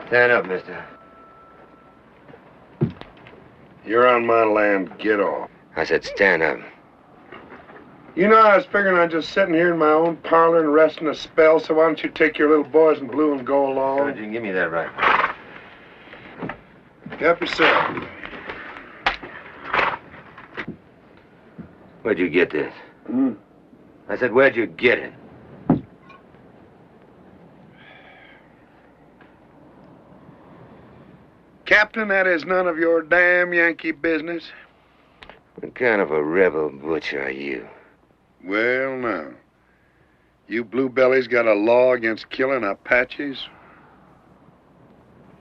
Stand up, mister. You're on my land. Get off. I said stand up. You know, I was figuring on just sitting here in my own parlor and resting a spell, so why don't you take your little boys in blue and go along? Good, you can give me that right. Help yourself. Where'd you get this? I said, where'd you get it? Captain, that is none of your damn Yankee business. What kind of a rebel butcher are you? Well, now. You bluebellies got a law against killing Apaches?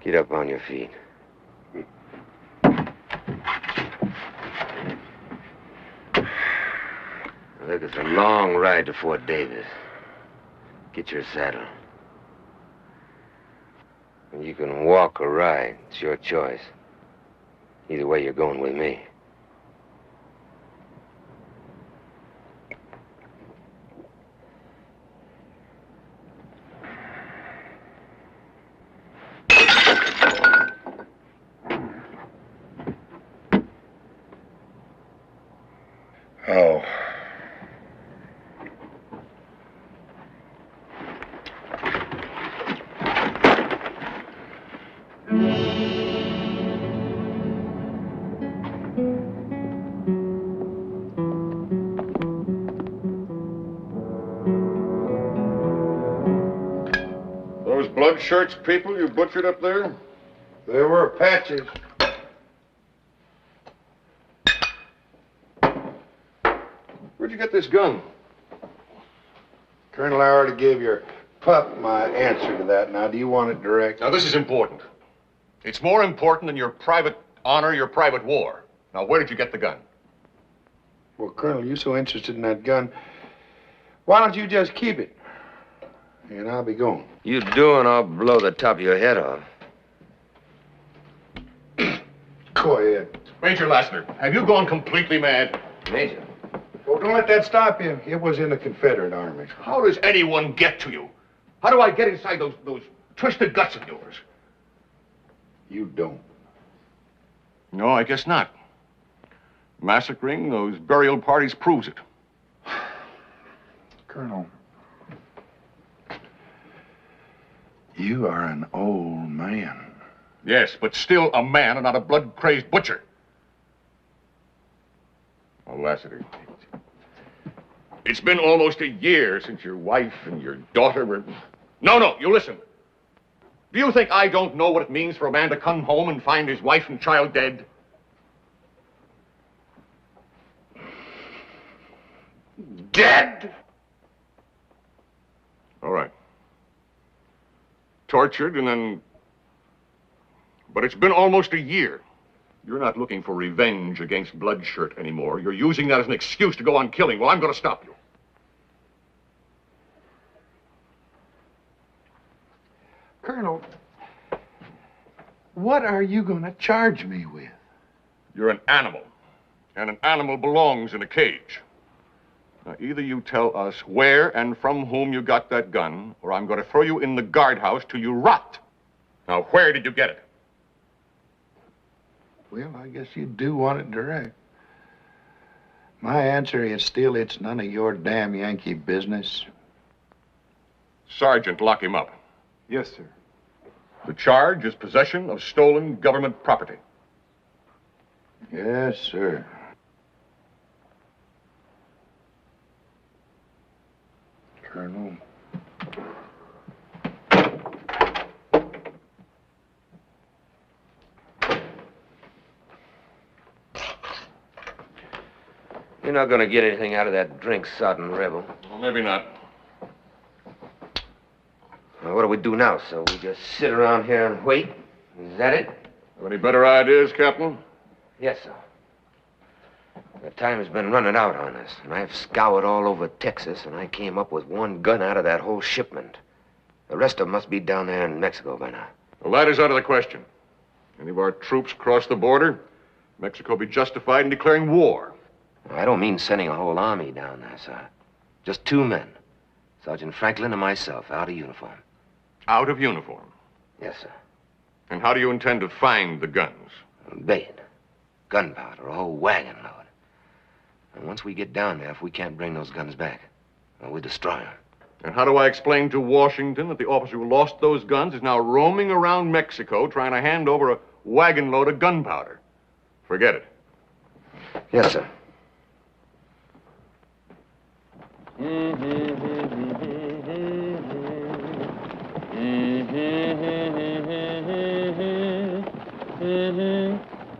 Get up on your feet. Look, it's a long ride to Fort Davis. Get your saddle. You can walk or ride. It's your choice. Either way, you're going with me. Oh. Those blood shirts people you butchered up there? They were Apaches. Where'd you get this gun? Colonel, I already gave your pup my answer to that. Now, do you want it direct? Now, this is important. It's more important than your private honor, your private war. Now, where did you get the gun? Well, Colonel, you're so interested in that gun. Why don't you just keep it? And I'll be going. You do, and I'll blow the top of your head off. Go ahead. Major Lassiter, have you gone completely mad? Major. Well, don't let that stop you. It was in the Confederate Army. How does anyone get to you? How do I get inside those twisted guts of yours? You don't. No, I guess not. Massacring those burial parties proves it. Colonel, you are an old man. Yes, but still a man and not a blood-crazed butcher. Oh, Lassiter, it's been almost a year since your wife and your daughter were... No, you listen. Do you think I don't know what it means for a man to come home and find his wife and child dead? Dead? All right. Tortured and then... But it's been almost a year. You're not looking for revenge against Bloodshirt anymore. You're using that as an excuse to go on killing. Well, I'm going to stop you. Colonel, what are you going to charge me with? You're an animal, and an animal belongs in a cage. Now, either you tell us where and from whom you got that gun, or I'm going to throw you in the guardhouse till you rot. Now, where did you get it? Well, I guess you do want it direct. My answer is still, it's none of your damn Yankee business. Sergeant, lock him up. Yes, sir. The charge is possession of stolen government property. Yes, sir. Colonel. You're not going to get anything out of that drink, sodden rebel. Well, maybe not. Well, what do we do now, sir? We just sit around here and wait? Is that it? Have any better ideas, Captain? Yes, sir. The time has been running out on us, and I've scoured all over Texas, and I came up with one gun out of that whole shipment. The rest of them must be down there in Mexico by now. Well, that is out of the question. Any of our troops cross the border, Mexico be justified in declaring war. I don't mean sending a whole army down there, sir. Just 2 men. Sergeant Franklin and myself, out of uniform. Out of uniform? Yes, sir. And how do you intend to find the guns? Bait, gunpowder, a whole wagon load. And once we get down there, if we can't bring those guns back, well, we destroy them. And how do I explain to Washington that the officer who lost those guns is now roaming around Mexico trying to hand over a wagon load of gunpowder? Forget it. Yes, sir.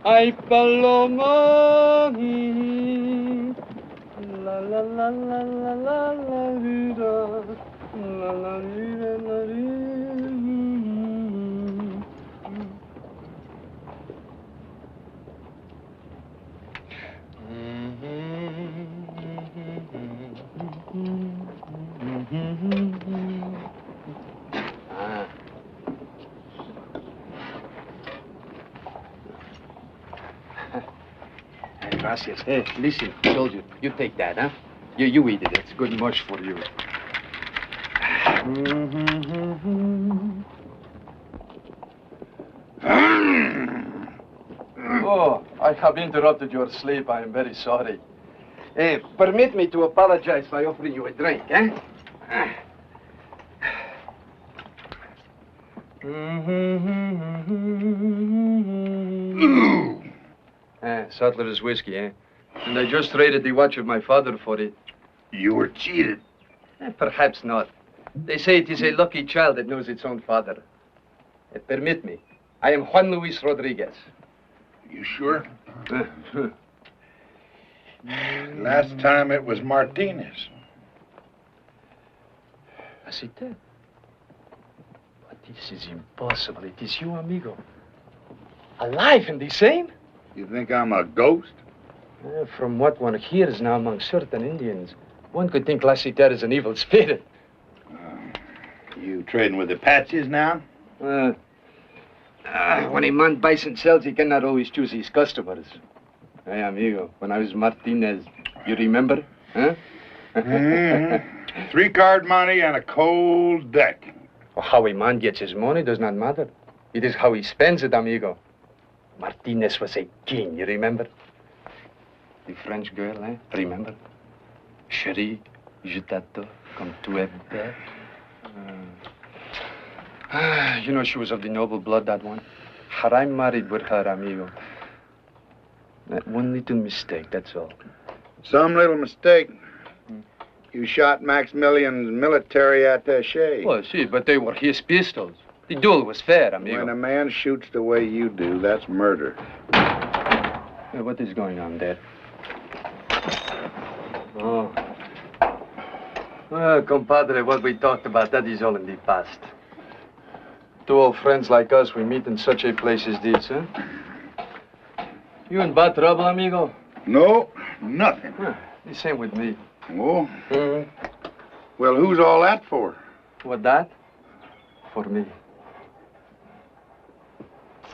Ay, paloma, la la la la la la la vida, la la vida, la vida. Gracias. Hey, listen, soldier, you take that, huh? You eat it. It's good mush for you. Oh, I have interrupted your sleep. I am very sorry. Permit me to apologize by offering you a drink, eh? Sutler's whiskey, eh? And I just traded the watch of my father for it. You were cheated. Perhaps not. They say it is a lucky child that knows its own father. Permit me. I am Juan Luis Rodriguez. You sure? Last time it was Martinez. Así it? But this is impossible. It is you, amigo. Alive and the same? You think I'm a ghost? From what one hears now among certain Indians, one could think Lassiter is an evil spirit. You trading with Apaches now? When a man buys and sells, he cannot always choose his customers. Hey, amigo, when I was Martinez, you remember? Huh? 3-card money and a cold deck. Well, how a man gets his money does not matter. It is how he spends it, amigo. Martinez was a king, you remember? The French girl, eh? Remember? Chérie, je t'attends comme tu es belle. You know, she was of the noble blood, that one. Had I married with her, amigo. That one little mistake, that's all. Some little mistake. You shot Maximilian's military attaché. Well, see, but they were his pistols. The duel was fair, amigo. When a man shoots the way you do, that's murder. Hey, what is going on there? Oh. Well, compadre, what we talked about, that is all in the past. 2 old friends like us, we meet in such a place as this, huh? You in bad trouble, amigo? No, nothing. The same with me. Oh? Well, who's all that for? What, that? For me.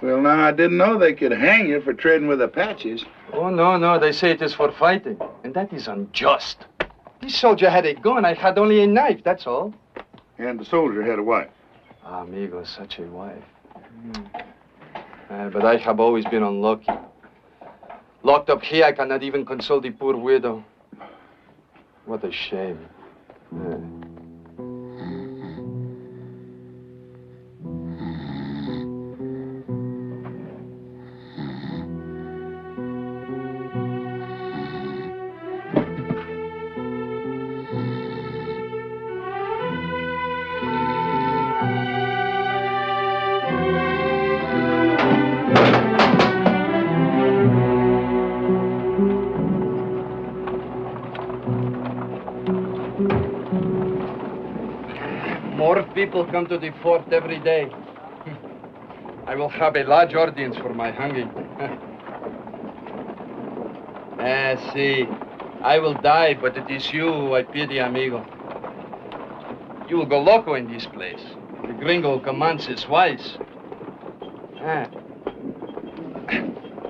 Well, now, I didn't know they could hang you for trading with Apaches. Oh, no, they say it is for fighting. And that is unjust. This soldier had a gun, I had only a knife, that's all. And the soldier had a wife. Amigo, such a wife. But I have always been unlucky. Locked up here, I cannot even console the poor widow. What a shame. people come to the fort every day. I will have a large audience for my hanging. See, I will die, but it is you who I pity, amigo. You will go loco in this place. The gringo commands his wise.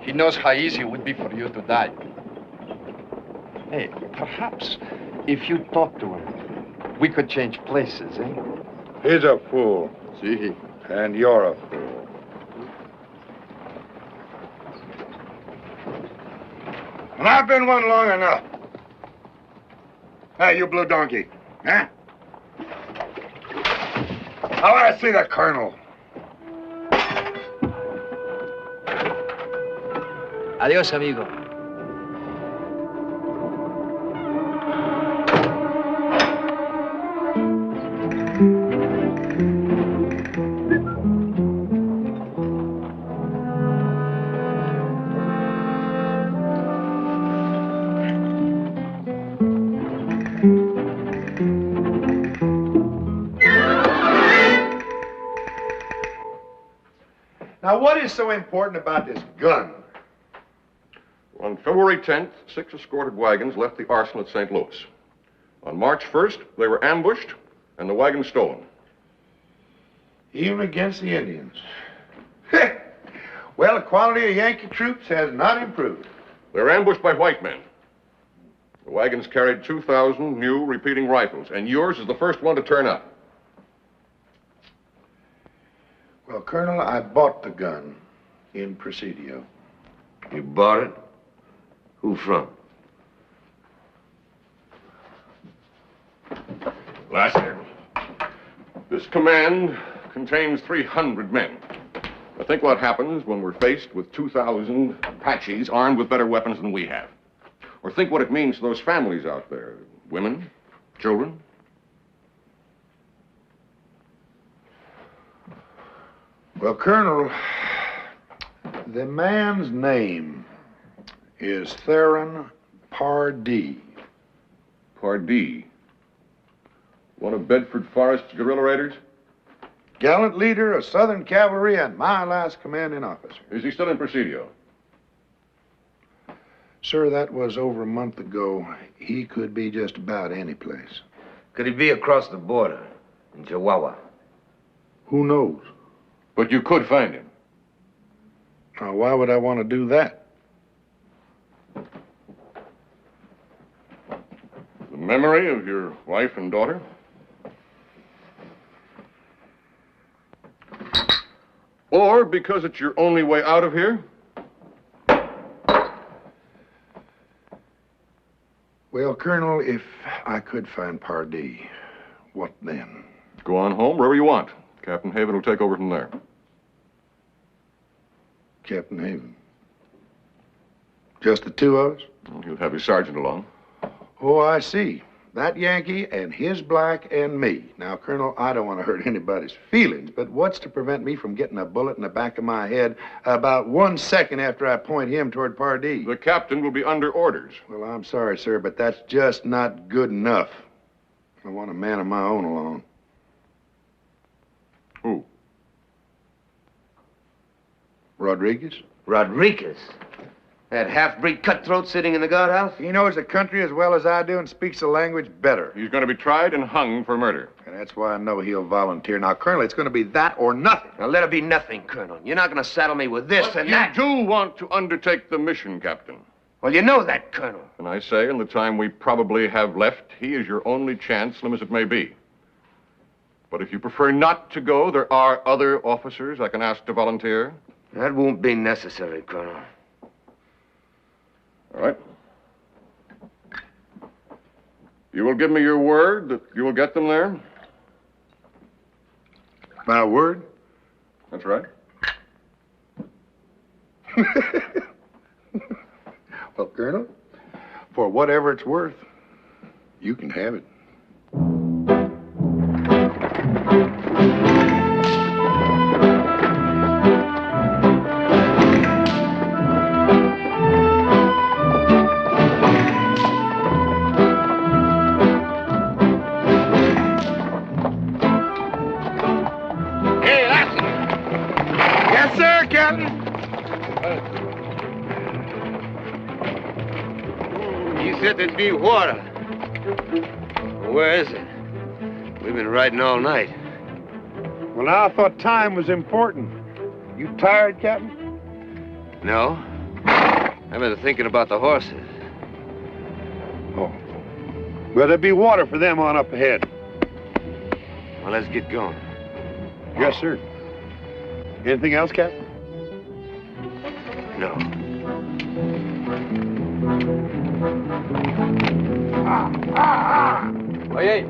He knows how easy it would be for you to die. Hey, perhaps if you talk to him, we could change places, eh? He's a fool. See? And you're a fool. And I've been one long enough. Hey, you blue donkey. Huh? I want to see the colonel. Adios, amigo. Now, what is so important about this gun? On February 10th, 6 escorted wagons left the arsenal at St. Louis. On March 1st, they were ambushed and the wagons stolen. Even against the Indians. Well, the quality of Yankee troops has not improved. They were ambushed by white men. The wagons carried 2,000 new repeating rifles, and yours is the first one to turn up. Well, Colonel, I bought the gun in Presidio. You bought it? Who from? Last year. This command contains 300 men. Now think what happens when we're faced with 2,000 Apaches armed with better weapons than we have. Or think what it means to those families out there. Women, children. Well, Colonel, the man's name is Theron Pardee. Pardee. One of Bedford Forrest's guerrilla raiders? Gallant leader of Southern Cavalry and my last commanding officer. Is he still in Presidio? Sir, that was over a month ago. He could be just about any place. Could he be across the border in Chihuahua? Who knows? But you could find him. Now, why would I want to do that? The memory of your wife and daughter? Or because it's your only way out of here? Well, Colonel, if I could find Pardee, what then? Go on home, wherever you want. Captain Haven will take over from there. Captain Haven. Just the two of us? He'll have his sergeant along. Oh, I see. That Yankee and his black and me. Now, Colonel, I don't want to hurt anybody's feelings, but what's to prevent me from getting a bullet in the back of my head about 1 second after I point him toward Pardee? The captain will be under orders. Well, I'm sorry, sir, but that's just not good enough. I want a man of my own along. Who? Rodriguez? Rodriguez? That half-breed cutthroat sitting in the guardhouse? He knows the country as well as I do and speaks the language better. He's going to be tried and hung for murder. And that's why I know he'll volunteer. Now, Colonel, it's going to be that or nothing. Now, let it be nothing, Colonel. You're not going to saddle me with this and that. You do want to undertake the mission, Captain. Well, you know that, Colonel. And I say, in the time we probably have left, he is your only chance, slim as it may be. But if you prefer not to go, there are other officers I can ask to volunteer. That won't be necessary, Colonel. All right. You will give me your word that you will get them there? My word? That's right. Well, Colonel, for whatever it's worth, you can have it. Yes, sir, Captain. You said there'd be water. Where is it? We've been riding all night. Well, now I thought time was important. You tired, Captain? No. I've been thinking about the horses. Oh. Well, there'll be water for them on up ahead. Well, let's get going. Yes, sir. Anything else, Captain? No. Oye.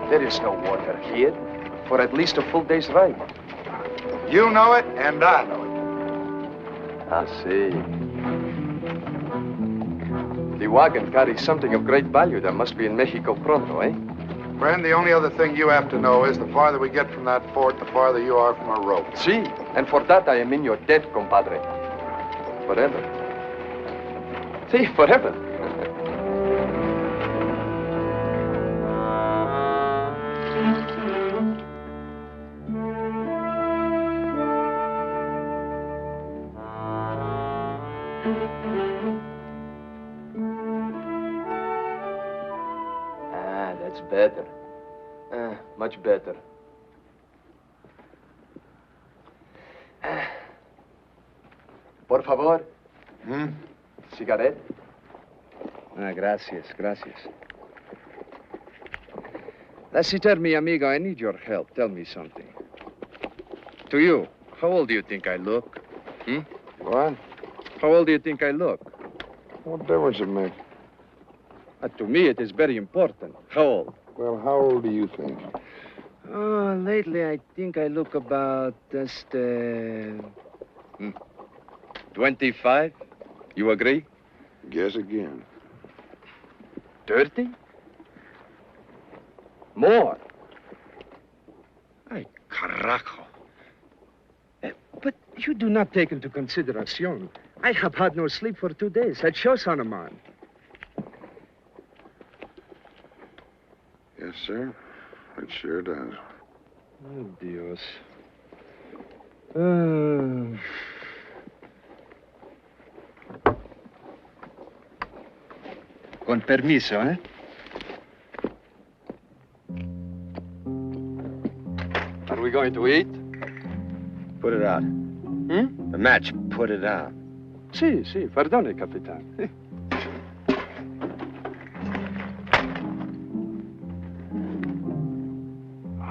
There is no water here for at least a full day's ride. You know it, and I know it. I see. The wagon carries something of great value that must be in Mexico pronto, eh? Friend, the only other thing you have to know is the farther we get from that fort, the farther you are from a rope. See, and for that I am in your debt, compadre. Forever. See, forever. That's better. Much better. Por favor. Cigarette? Gracias, gracias. Lassiter, mi amigo, I need your help. Tell me something. To you, how old do you think I look? What? How old do you think I look? What difference it make? To me, it is very important. How old? Well, how old do you think? Oh, lately, I think I look about just, 25? You agree? Guess again. 30? More. Ay, carajo. But you do not take into consideration. I have had no sleep for 2 days. That shows on a man. Yes, sir. It sure does. Oh, Dios. Con permiso, eh? Are we going to eat? Put it out. The match, put it out. Sí, sí, perdone, capitán.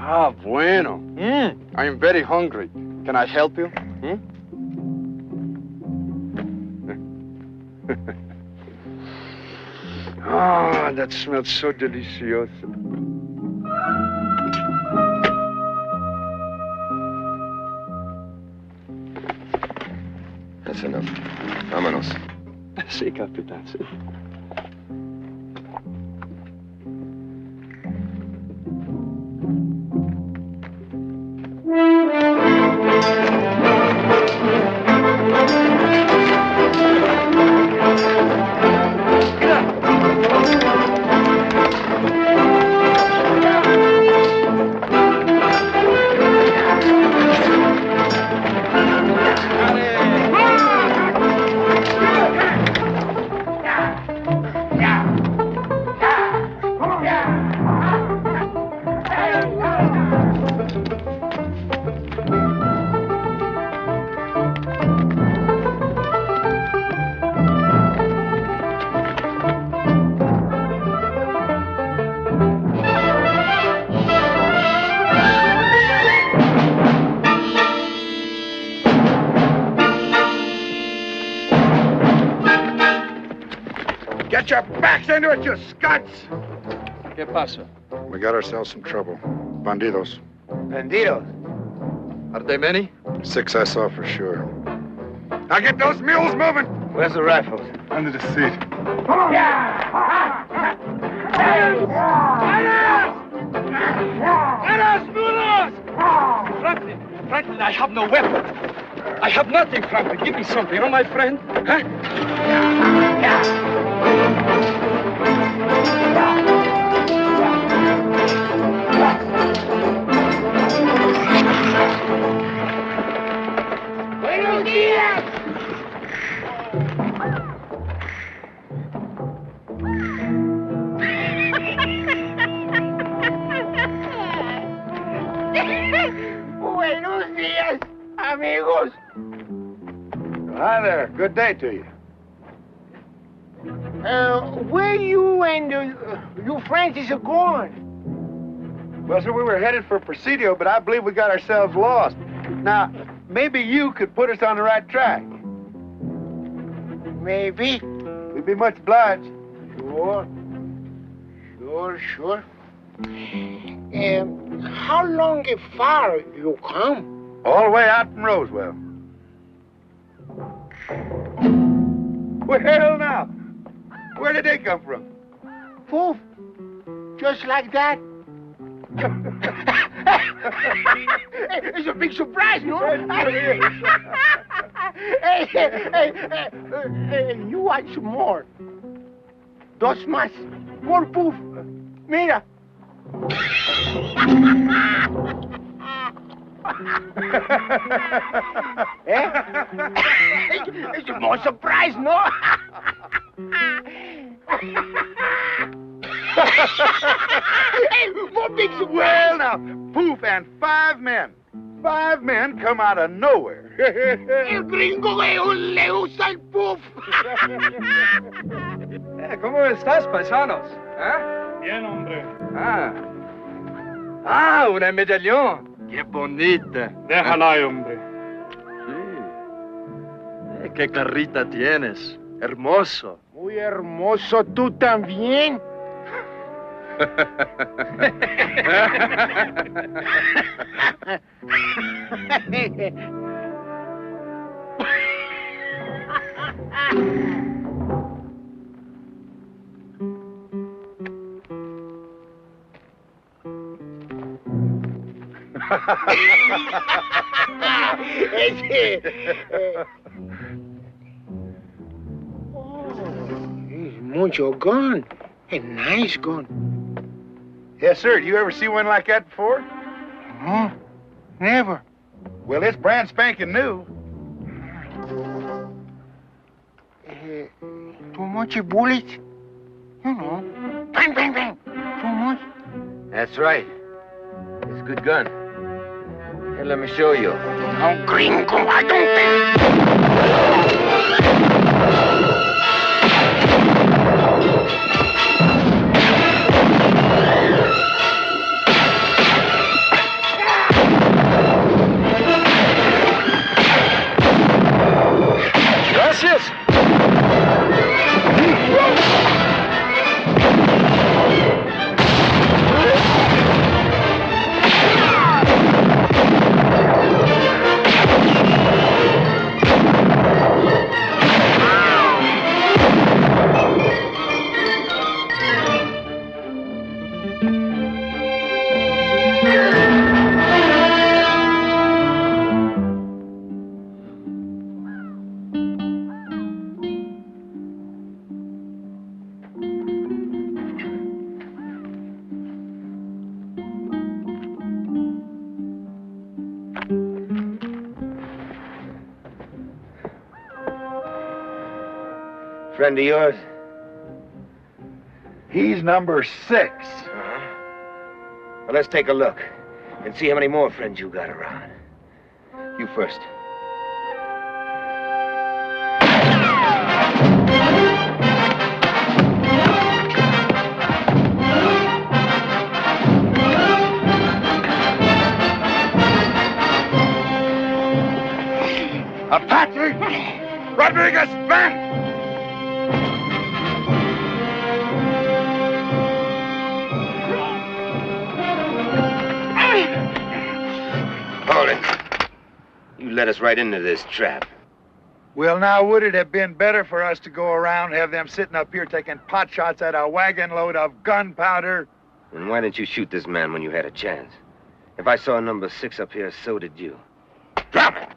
Ah, bueno. I am very hungry. Can I help you? Ah, that smells so delicious. That's enough. Vámonos. Sí, capitán, sí. Get your backs into it, you scuds! ¿Qué pasa? We got ourselves some trouble. Bandidos. Bandidos. Are there many? 6 I saw for sure. Now get those mules moving! Where's the rifles? Under the seat. Franklin, I have no weapon. I have nothing, Franklin. Give me something, oh, my friend. Huh? Buenos días, amigos. Hi there. Good day to you. Where you and you Francis are going? Well, sir, we were headed for Presidio, but I believe we got ourselves lost. Now, maybe you could put us on the right track. Maybe. We'd be much obliged. Sure. How long far you come? All the way out from Roswell. Well, now, where did they come from? Poof. Just like that. It's a big surprise, no? Hey, you want some more? Dos más. More poof. Mira. It's a more surprise, no? Hey, more big surprise. Well, now, poof, and 5 men. 5 men come out of nowhere. El gringo le usa el poof. ¿Cómo estás, paisanos? ¿Ah? Bien, hombre. Una medallón. Qué bonita. Déjala ahí, hombre. Sí. Qué carrita tienes. Hermoso. Muy hermoso, tú también. It's mucho gun. A nice gun. Yes, sir. You ever see one like that before? No, never. Well, it's brand spanking new. Too much bullets? You know. Bang, bang, bang. Too much? That's right. It's a good gun. Here, let me show you. No, gringo, I don't Gracias. Friend of yours? He's number 6. Well, let's take a look and see how many more friends you got around. You first. Apache! Rodriguez, man! Hold it. You led us right into this trap. Well, now, would it have been better for us to go around and have them sitting up here taking pot shots at a wagon load of gunpowder? And why didn't you shoot this man when you had a chance? If I saw number 6 up here, so did you. Drop it!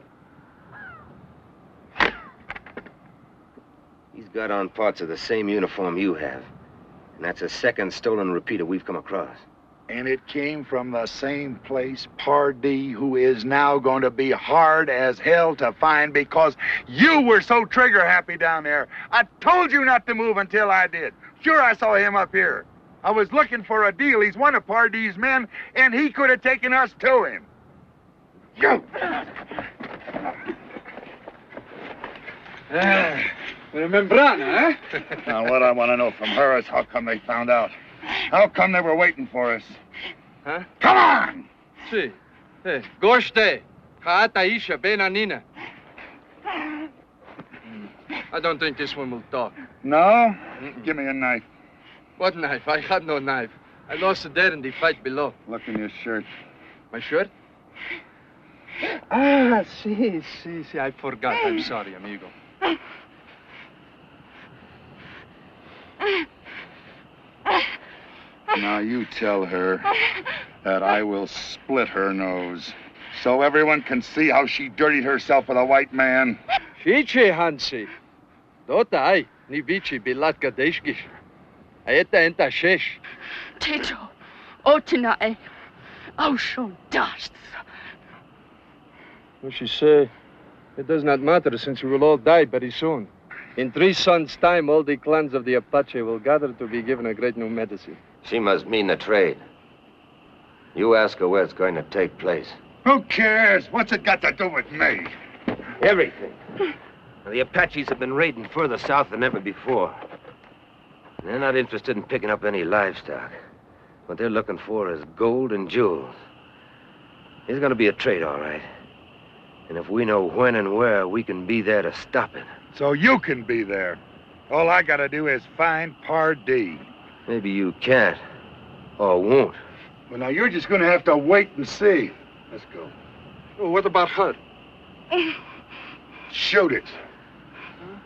He's got on parts of the same uniform you have. And that's the second stolen repeater we've come across. And it came from the same place, Pardee, who is now going to be hard as hell to find because you were so trigger happy down there. I told you not to move until I did. Sure, I saw him up here. I was looking for a deal. He's one of Pardee's men, and he could have taken us to him. You! Membrana, eh? Now, what I want to know from her is how come they found out? How come they were waiting for us? Huh? Come on! Si. Goshte. Haata Isha Benanina. I don't think this one will talk. No? Give me a knife. What knife? I had no knife. I lost it there in the fight below. Look in your shirt. My shirt? Ah, si. I forgot. I'm sorry, amigo. Now you tell her that I will split her nose so everyone can see how she dirtied herself with a white man. Fiche, Hansi. Dota ai, ni vici bilatka deshkish. Aeta enta shesh. Teto, otinae, ausho dust. What she say? It does not matter since we will all die very soon. In 3 sons' time, all the clans of the Apache will gather to be given a great new medicine. She must mean the trade. You ask her where it's going to take place. Who cares? What's it got to do with me? Everything. Now, the Apaches have been raiding further south than ever before. They're not interested in picking up any livestock. What they're looking for is gold and jewels. There's going to be a trade, all right. And if we know when and where, we can be there to stop it. So you can be there. All I gotta do is find Pardee. Maybe you can't. Or won't. Well, now, you're just gonna have to wait and see. Let's go. Oh, what about her? Shoot it.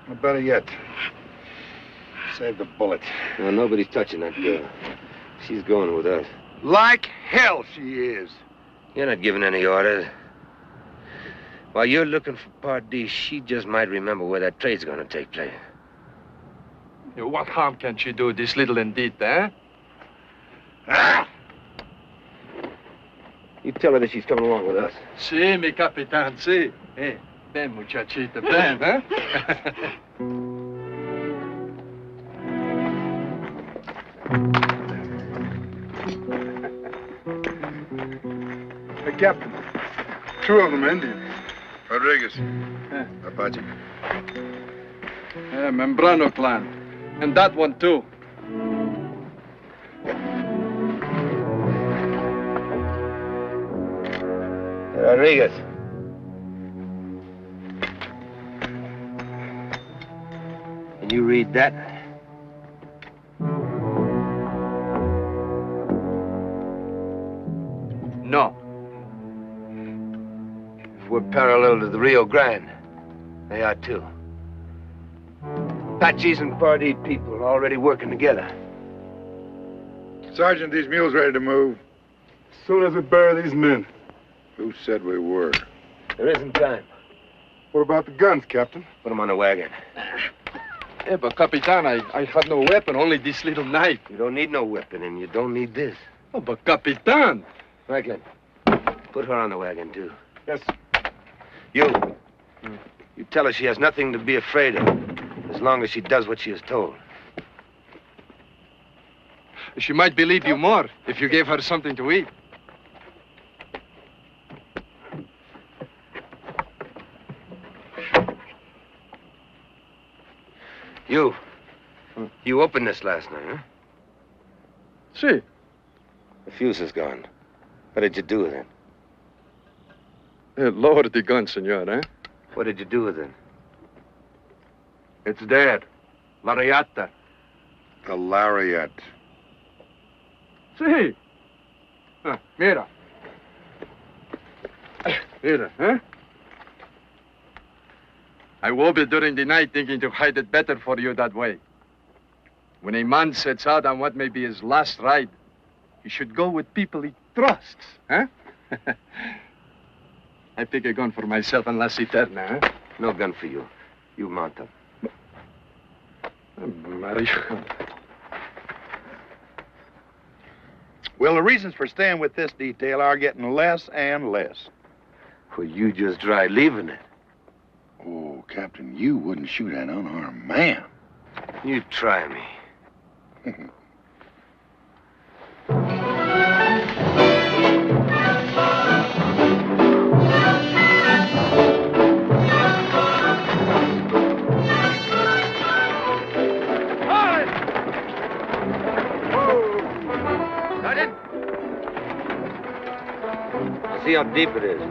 Or better yet, save the bullet. No, nobody's touching that girl. She's going with us. Like hell she is. You're not giving any orders. While you're looking for Pardee, she just might remember where that trade's gonna take place. What harm can she do, this little Indita, eh? Ah! You tell her that she's coming along with us. Si, mi capitan, si. Hey, ven, muchachita, ven, eh? Hey, Captain. 2 of them Indians. Rodriguez. Apache. Membrano clan. And that one, too. Rodriguez. Can you read that? No. If we're parallel to the Rio Grande, they are too. Apaches and Pardee people are already working together. Sergeant, these mules ready to move? As soon as we bury these men. Who said we were? There isn't time. What about the guns, Captain? Put them on the wagon. Yeah, but Capitan, I had no weapon, only this little knife. You don't need no weapon, and you don't need this. Oh, but Capitan. Franklin, put her on the wagon, too. Yes. You tell her she has nothing to be afraid of, as long as she does what she is told. She might believe you more if you gave her something to eat. You opened this last night, huh? Si. The fuse is gone. What did you do with it? Lower the gun, senor, eh? What did you do with it? It's dead. Lariata. The lariat. Si. Mira. Mira, eh? I woke up during the night thinking to hide it better for you that way. When a man sets out on what may be his last ride, he should go with people he trusts, huh? I pick a gun for myself and La Citerna, huh? No gun for you. You mount them. Mario. Well, the reasons for staying with this detail are getting less and less. Well, you just try leaving it. Oh, Captain, you wouldn't shoot an unarmed man. You try me. how deep it is.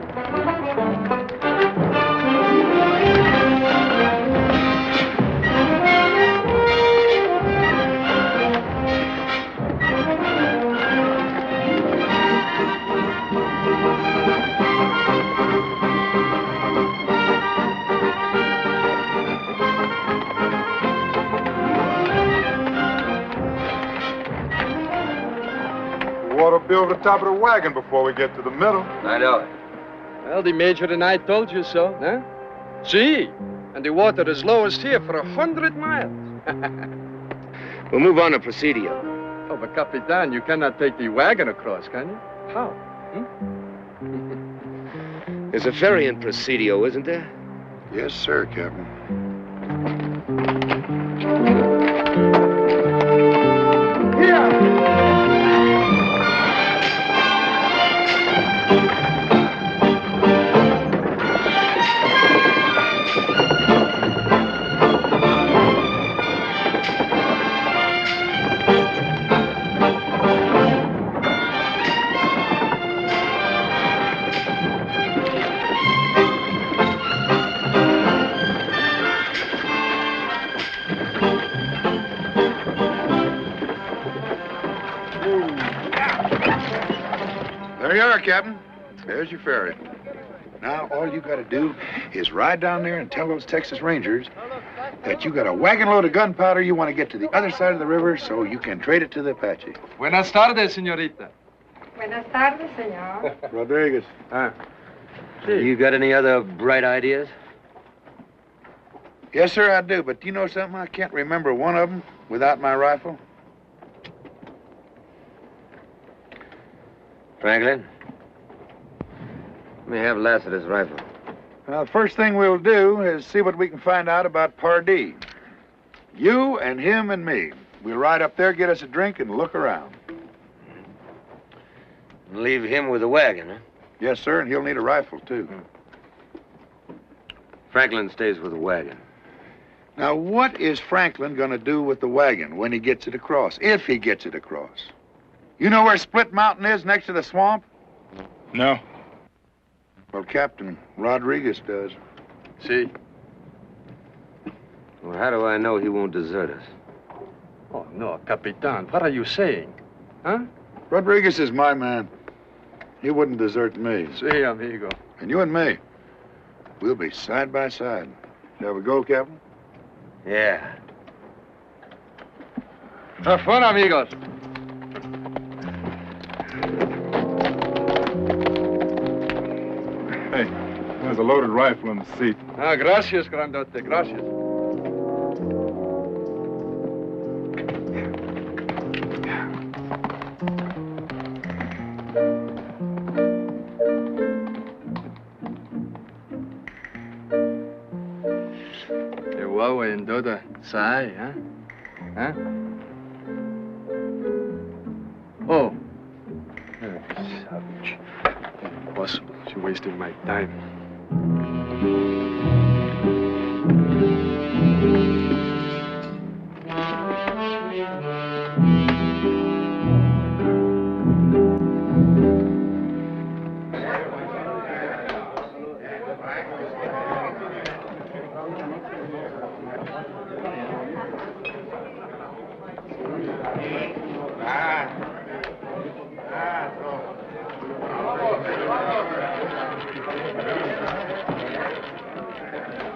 Water will be over the top of the wagon before we get to the middle. I know. Well, the Major and I told you so, huh? See? And the water is lowest here for 100 miles. We'll move on to Presidio. Oh, but Capitan, you cannot take the wagon across, can you? How? There's a ferry in Presidio, isn't there? Yes, sir, Captain. There you are, Captain. There's your ferry. Now, all you got to do is ride down there and tell those Texas Rangers that you got a wagon load of gunpowder you want to get to the other side of the river so you can trade it to the Apache. Buenas tardes, señorita. Buenas tardes, señor. Rodriguez. You got any other bright ideas? Yes, sir, I do. But do you know something? I can't remember one of them without my rifle. Franklin? Let me have Lassiter's rifle. Well, the first thing we'll do is see what we can find out about Pardee. You and him and me. We'll ride up there, get us a drink, and look around. Leave him with the wagon, huh? Yes, sir, and he'll need a rifle, too. Franklin stays with the wagon. Now, what is Franklin going to do with the wagon when he gets it across, if he gets it across? You know where Split Mountain is, next to the swamp? No. Well, Captain Rodriguez does. See? Well, how do I know he won't desert us? Oh, no, Capitan, what are you saying? Huh? Rodriguez is my man. He wouldn't desert me. See, amigo. And you and me, we'll be side by side. Shall we go, Captain? Yeah. Have fun, amigos. Hey, there's a loaded rifle in the seat. Ah, gracias, grandote, gracias. Wawa and Doda Sai, huh? Huh? Oh. Savage. Impossible. She wasted my time.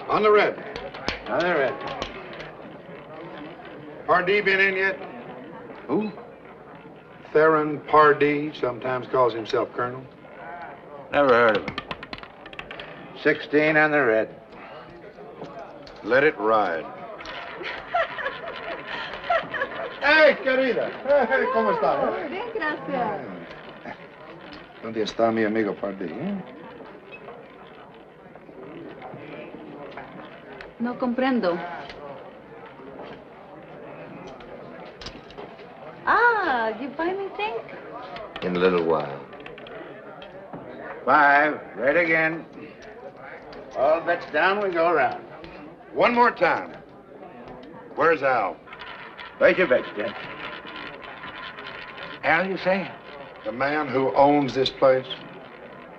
On the red. On the red. Pardee been in yet? Who? Theron Pardee, sometimes calls himself Colonel. Never heard of him. 16 on the red. Let it ride. Hey, querida. Hey, ¿cómo está? Bien, gracias. ¿Dónde está mi amigo Pardee? No comprendo. Ah, you finally think? In a little while. 5, red again. All bets down, we go around. One more time. Where's Al? Place your bets, Jack. Al, you say? The man who owns this place?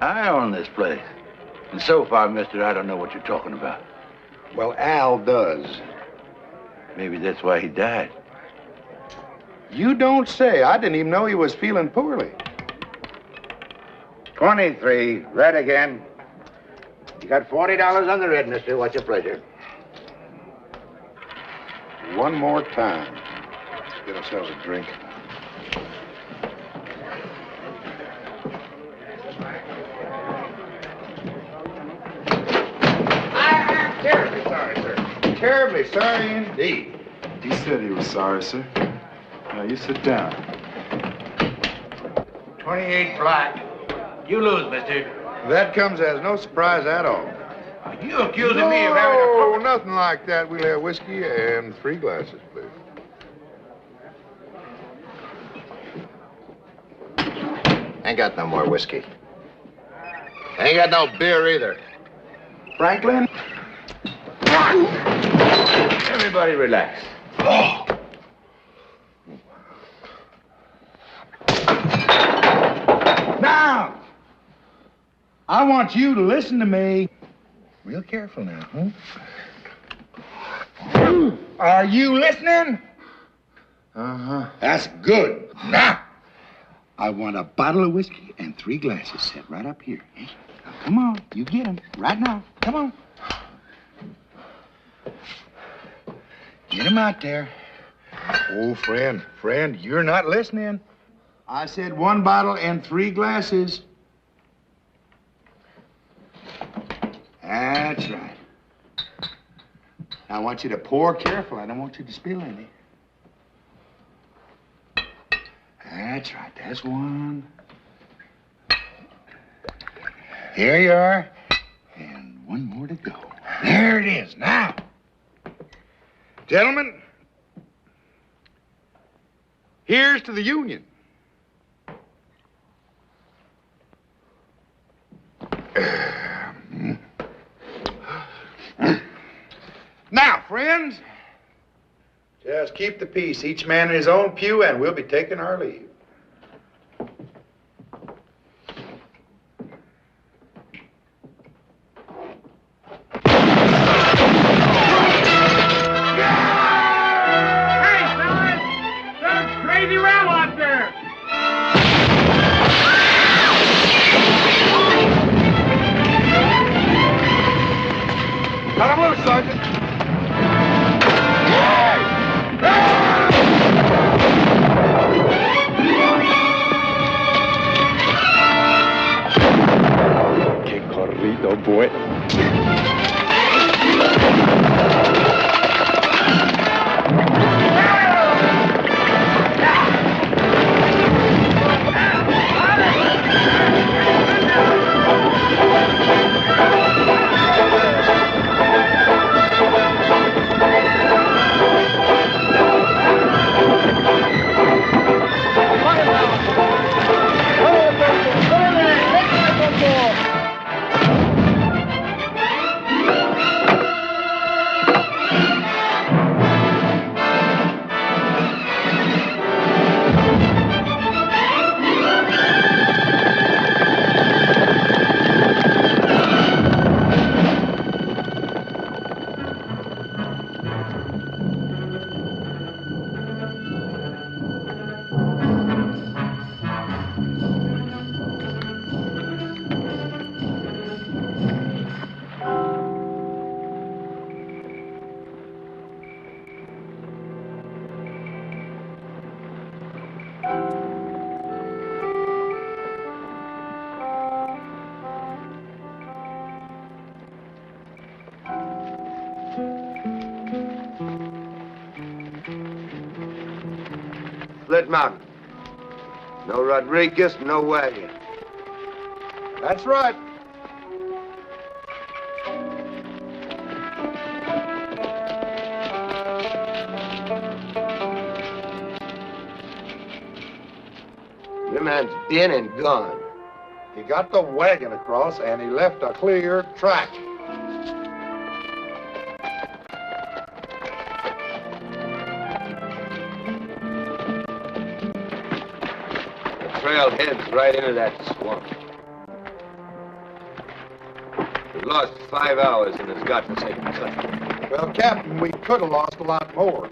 I own this place. And so far, mister, I don't know what you're talking about. Well, Al does. Maybe that's why he died. You don't say. I didn't even know he was feeling poorly. 23. Red again. You got $40 on the red, mister. What's your pleasure? One more time. Let's get ourselves a drink. I'm terribly sorry, sir. Terribly sorry indeed. He said he was sorry, sir. Now, you sit down. 28 black. You lose, mister. That comes as no surprise at all. Are you accusing me of having a... No, nothing like that. We'll have whiskey and 3 glasses, please. Ain't got no more whiskey. Ain't got no beer either. Franklin? Everybody relax. Now, I want you to listen to me. Real careful now, huh? Are you listening? Uh-huh. That's good. Now, I want a bottle of whiskey and 3 glasses set right up here. Eh? Now, come on, you get them right now. Come on. Get them out there. Oh, friend, you're not listening. I said 1 bottle and 3 glasses. That's right. Now, I want you to pour careful. I don't want you to spill any. That's right. That's 1. Here you are. And 1 more to go. There it is. Now, gentlemen, here's to the Union. Now, friends, just keep the peace. Each man in his own pew, and we'll be taking our leave. Hey, fellas! There's crazy row out there! Cut him loose, Sergeant. Que corrido, boy. Split Mountain. No Rodriguez, no wagon. That's right. Your man's been and gone. He got the wagon across, and he left a clear track. The trail heads right into that swamp. We've lost 5 hours in this godforsaken country. Well, Captain, we could have lost a lot more.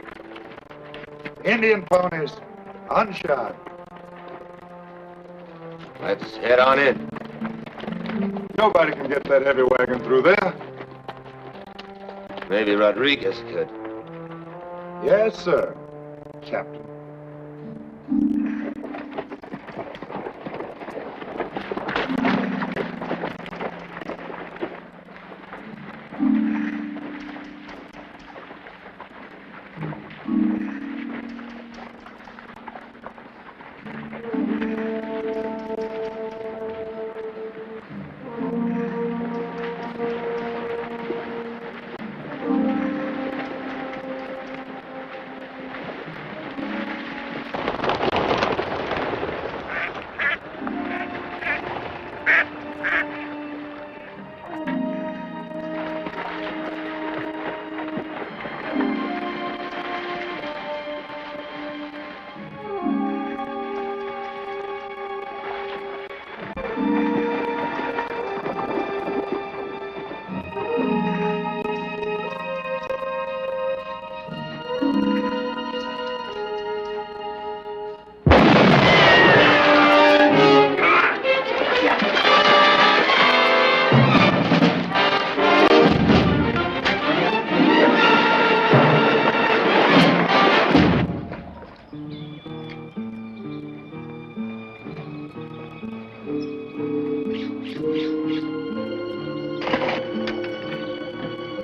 Indian ponies, unshod. Let's head on in. Nobody can get that heavy wagon through there. Maybe Rodriguez could. Yes, sir, Captain.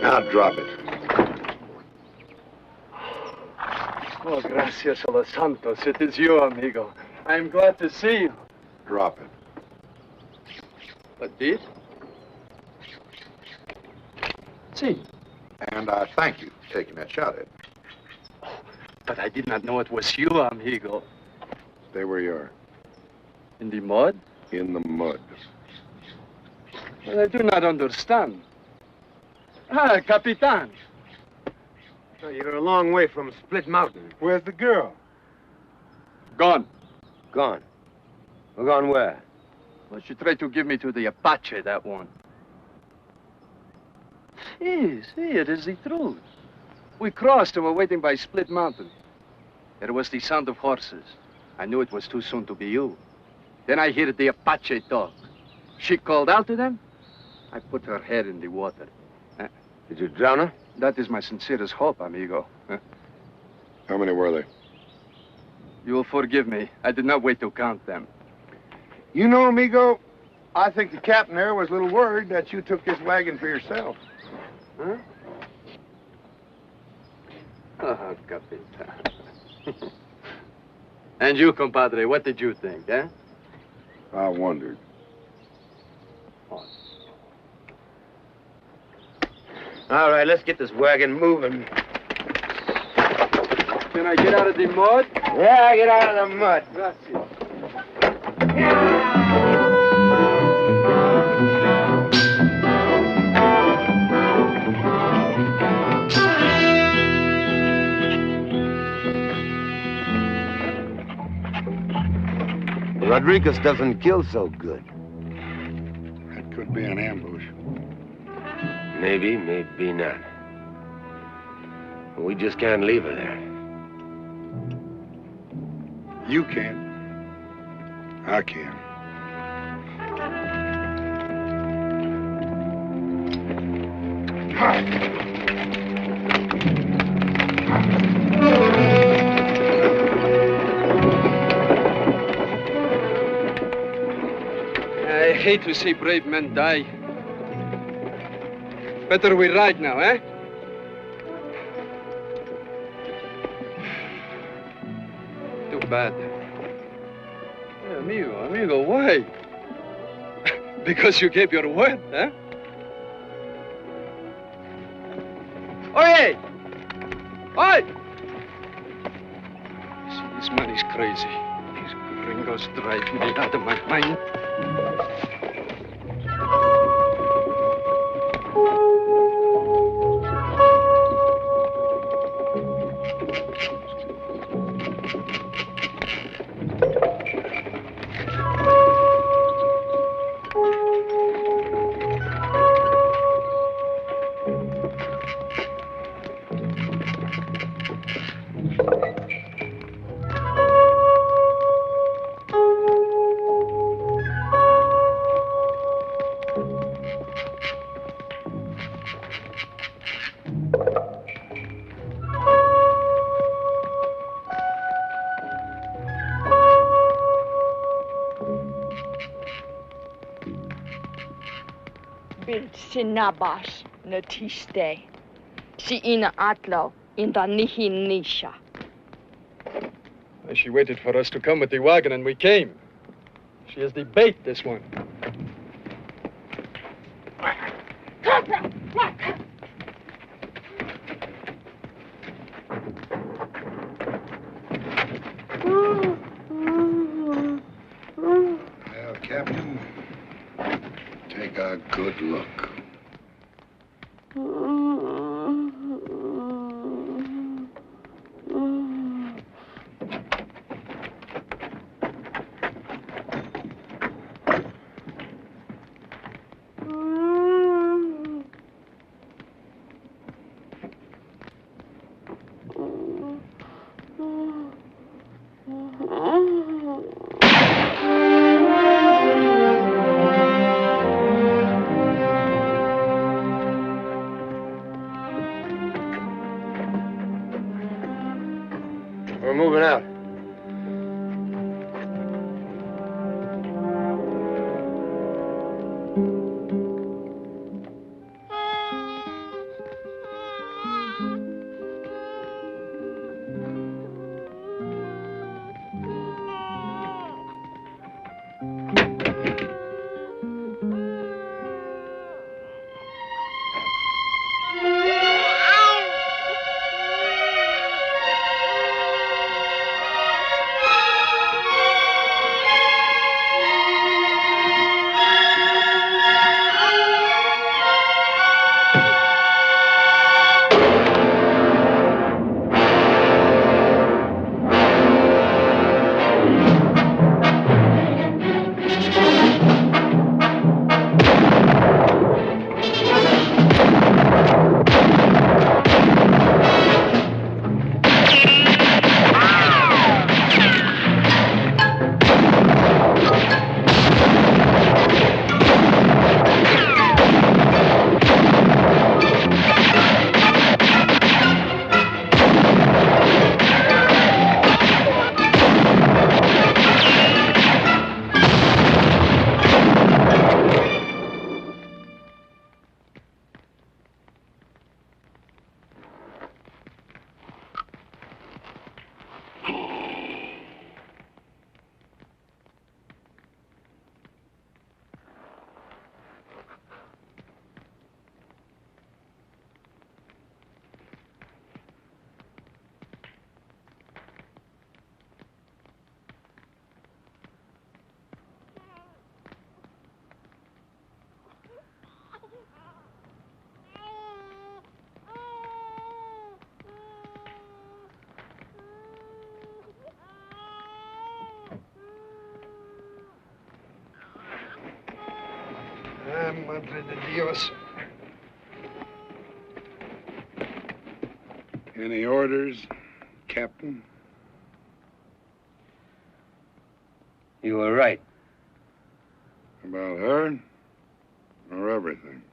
Now drop it. Oh, gracias a los santos. It is you, amigo. I am glad to see you. Drop it. What did? See. And I thank you for taking that shot at me. But I did not know it was you, amigo. Stay where you are. In the mud? In the mud. Well, I do not understand. Ah, Capitan. Oh, you're a long way from Split Mountain. Where's the girl? Gone. Gone. We're gone where? Well, she tried to give me to the Apache, that one. See, it is the truth. We crossed and were waiting by Split Mountain. There was the sound of horses. I knew it was too soon to be you. Then I heard the Apache talk. She called out to them. I put her head in the water. Did you drown her? That is my sincerest hope, amigo. How many were there? You will forgive me. I did not wait to count them. You know, amigo, I think the captain there was a little worried that you took this wagon for yourself. Huh? Oh, Capitan. And you, compadre, what did you think, eh? I wondered. All right, let's get this wagon moving. Can I get out of the mud? Yeah, get out of the mud. Gracias. Rodriguez doesn't kill so good. That could be an ambush. Maybe, maybe not. We just can't leave her there. You can. I can. I hate to see brave men die. Better we ride now, eh? Too bad. Hey, amigo, why? Because you gave your word, huh? Oye! Oi! See, this man is crazy. These gringos drive me out of my mind. Sinabash natiste. Si ina atlo in the nihi nisha. She waited for us to come with the wagon, and we came. She is the bait, this one. Well, Captain, take a good look. We're moving out. Ah, madre de Dios. Any orders, Captain? You were right. About her or everything?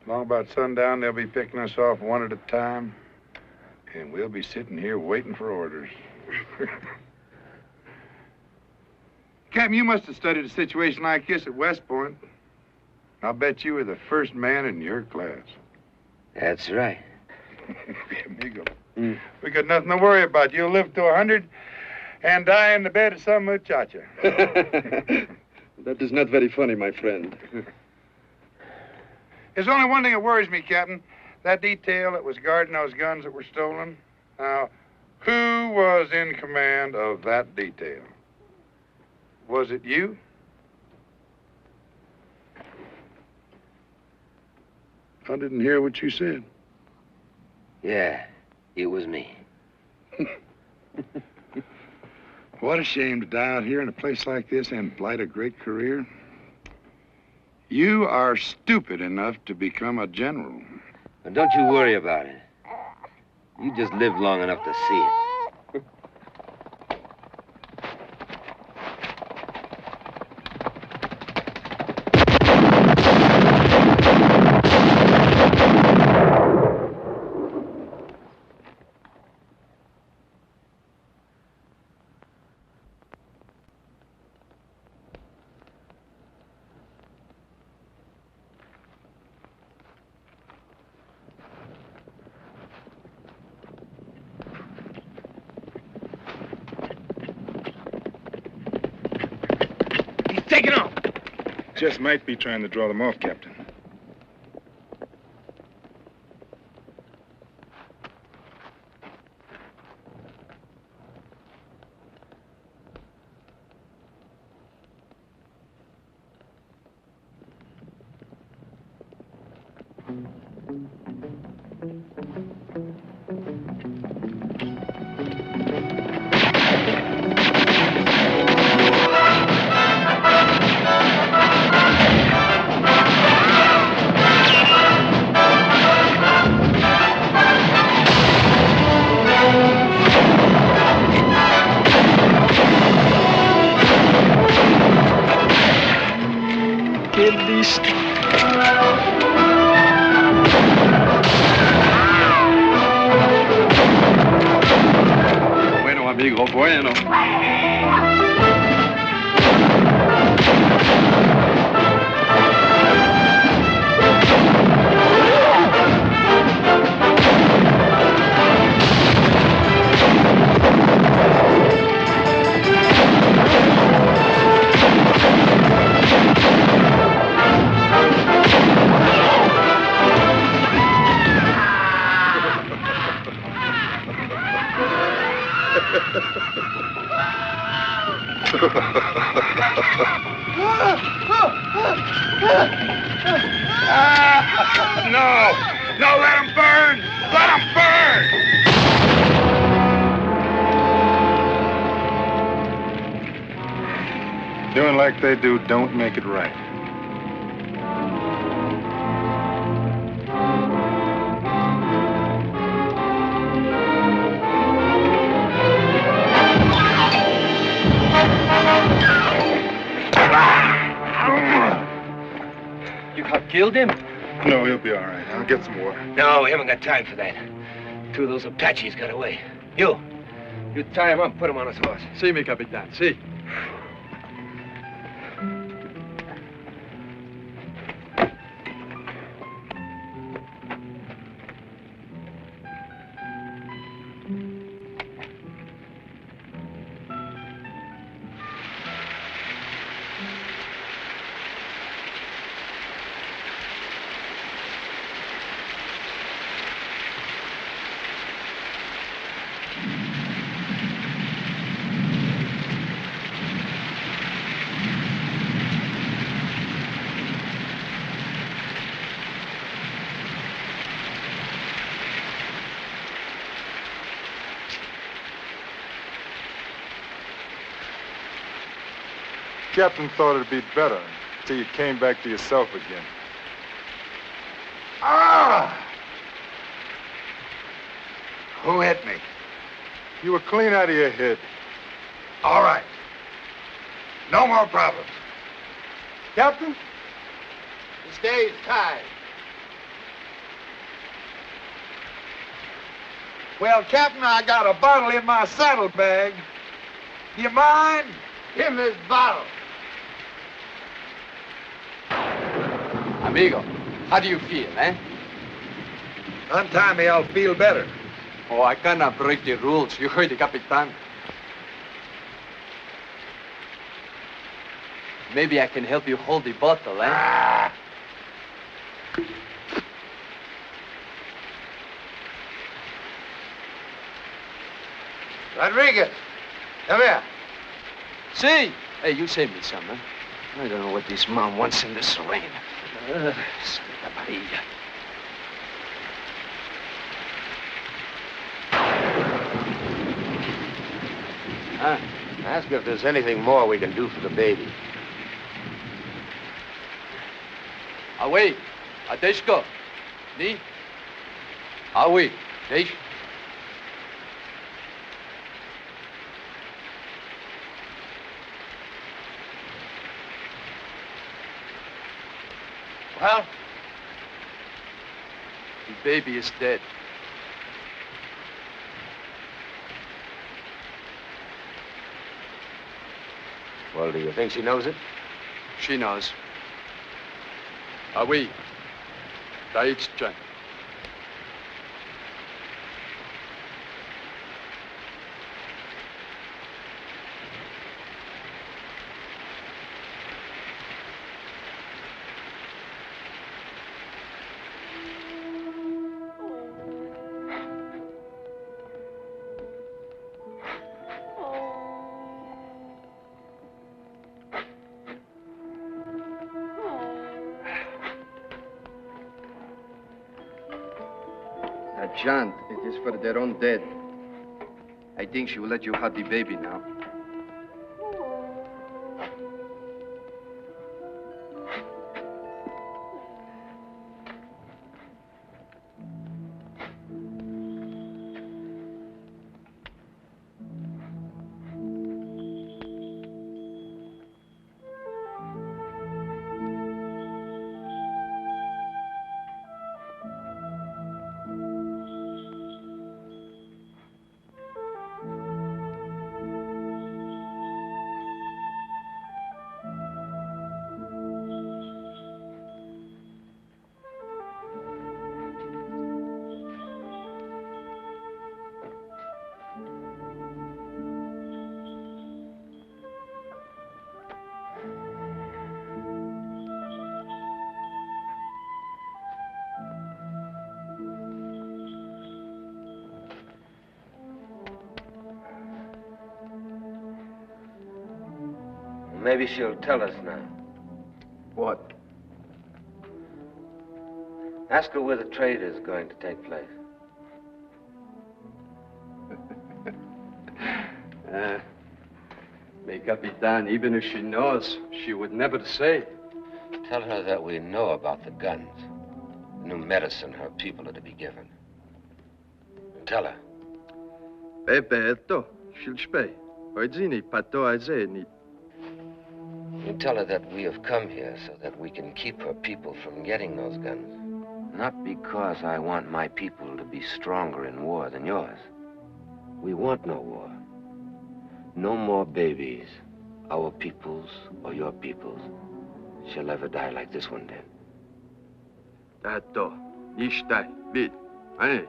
Long about sundown, they'll be picking us off one at a time, and we'll be sitting here waiting for orders. Captain, you must have studied a situation like this at West Point. I'll bet you were the first man in your class. That's right. Amigo. We got nothing to worry about. You'll live to 100 and die in the bed of some muchacha. That is not very funny, my friend. There's only one thing that worries me, Captain. That detail that was guarding those guns that were stolen. Now, who was in command of that detail? Was it you? I didn't hear what you said. Yeah, it was me. What a shame to die out here in a place like this and blight a great career. You are stupid enough to become a general. Now, don't you worry about it. You just live long enough to see it. Take it off. Just might be trying to draw them off, Captain. Bueno, amigo, bueno. No! No, let him burn! Let him burn! Doing like they do don't make it right. You have killed him? No, he'll be all right. I'll get some water. No, we haven't got time for that. Two of those Apaches got away. You tie him up, put him on his horse. Si, mi capitán, si. Captain thought it'd be better until you came back to yourself again. Ah! Who hit me? You were clean out of your head. All right. No more problems. Captain? This day's tied. Well, Captain, I got a bottle in my saddlebag. Do you mind? Give me this bottle. Amigo, how do you feel, eh? Untie me, I'll feel better. Oh, I cannot break the rules. You heard the Capitan. Maybe I can help you hold the bottle, eh? Ah. Rodriguez, come here. See? Hey, you save me some, huh? I don't know what this mom wants in this rain. Santa Maria. Huh? Ask if there's anything more we can do for the baby. Away. Adeshko. Ni. Away. Desh. Well? The baby is dead. Well, do you think she knows it? She knows. Away. Daichan. John, it is for their own dead. I think she will let you have the baby now. Maybe she'll tell us now. What? Ask her where the trade is going to take place. Mais Capitan, even if she knows, she would never say. Tell her that we know about the guns, the new medicine her people are to be given. And tell her. Pepe, she'll spay. Oizini, pato azeni. You tell her that we have come here so that we can keep her people from getting those guns. Not because I want my people to be stronger in war than yours. We want no war. No more babies, our people's or your people's, shall ever die like this one did. Tato, nishtai, bid. Ane,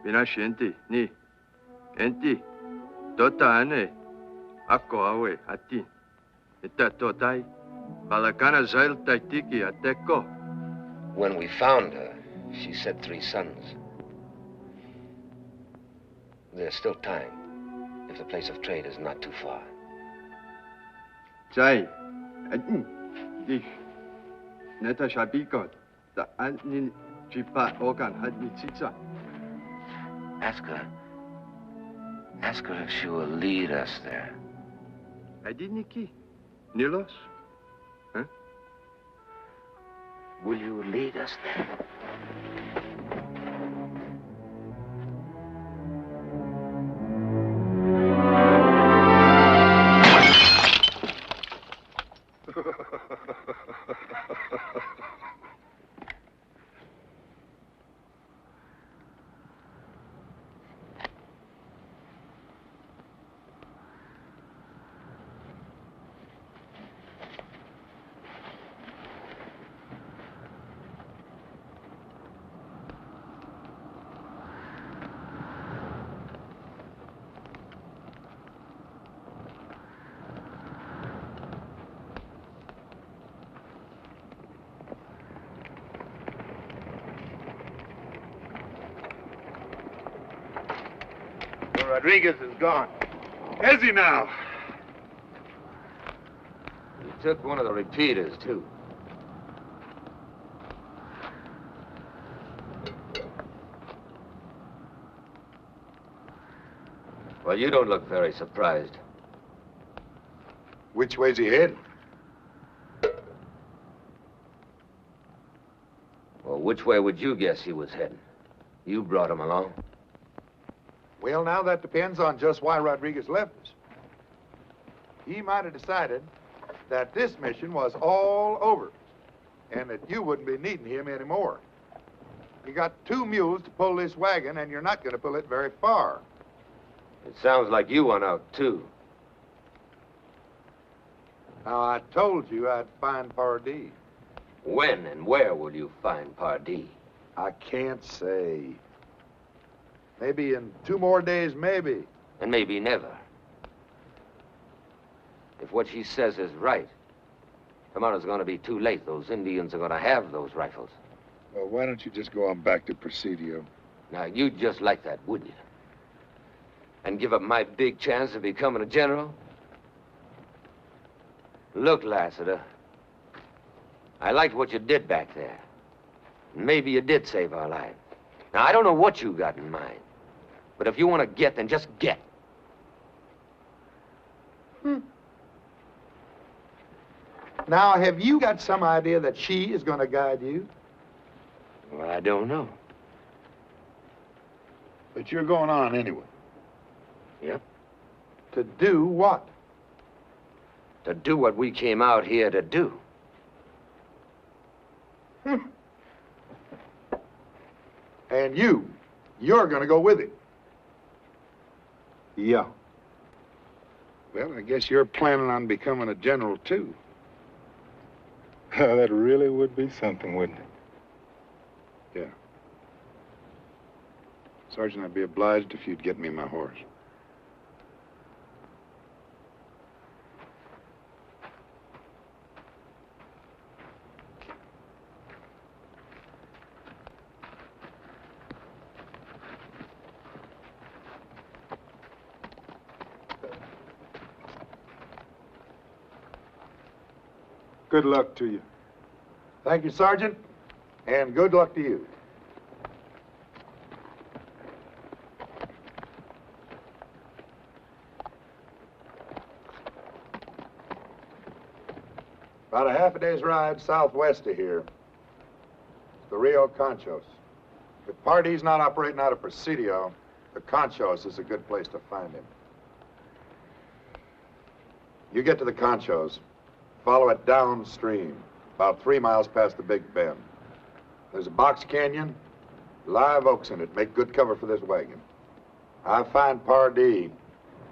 binashenti, ni. Enti, tota ane, ako awe, ati. Itato tai, balakana zail taitiki ateko. When we found her, she said 3 sons. There's still time, if the place of trade is not too far. Jai, dish, neta shabiko, the anin jipa organ had me chicha. Ask her if she will lead us there. I didn't key. Nilos? Huh? Will you lead us there? Rodriguez is gone. Is he now? He took one of the repeaters, too. Well, you don't look very surprised. Which way's he heading? Well, which way would you guess he was heading? You brought him along. Well, now that depends on just why Rodriguez left us. He might have decided that this mission was all over and that you wouldn't be needing him anymore. You got 2 mules to pull this wagon, and you're not going to pull it very far. It sounds like you went out, too. Now, I told you I'd find Pardee. When and where will you find Pardee? I can't say. Maybe in 2 more days, maybe. And maybe never. If what she says is right, tomorrow's going to be too late. Those Indians are going to have those rifles. Well, why don't you just go on back to Presidio? Now, you'd just like that, wouldn't you? And give up my big chance of becoming a general? Look, Lassiter, I liked what you did back there. Maybe you did save our lives. Now, I don't know what you got in mind, but if you want to get, then just get. Now, have you got some idea that she is going to guide you? Well, I don't know. But you're going on anyway. Yep. To do what? To do what we came out here to do. And you're going to go with him. Yeah. Well, I guess you're planning on becoming a general, too. That really would be something, wouldn't it? Yeah. Sergeant, I'd be obliged if you'd get me my horse. Good luck to you. Thank you, Sergeant, and good luck to you. About a half a day's ride southwest of here. It's the Rio Conchos. If Pardee's not operating out of Presidio, the Conchos is a good place to find him. You get to the Conchos, follow it downstream, about 3 miles past the Big Bend. There's a box canyon, live oaks in it. Make good cover for this wagon. I find Pardee,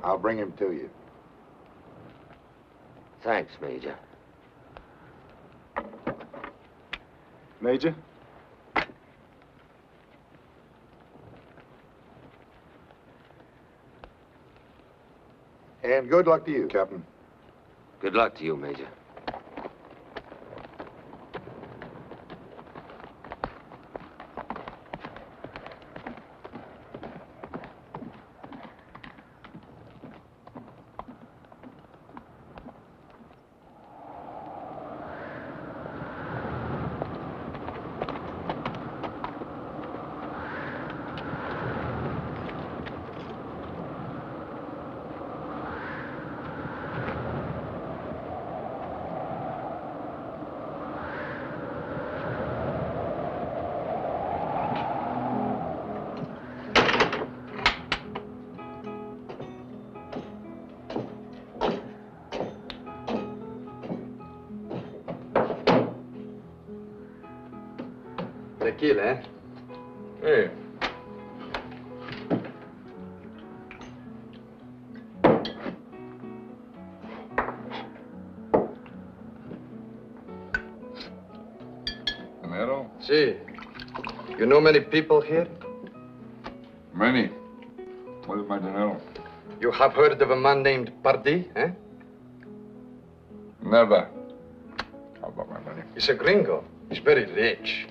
I'll bring him to you. Thanks, Major. Major? And good luck to you, Captain. Good luck to you, Major. Tequila, eh? Hey. Dinero? See, you know many people here? Many. What is my dinero? You have heard of a man named Pardee, eh? Never. How about my money? He's a gringo. He's very rich.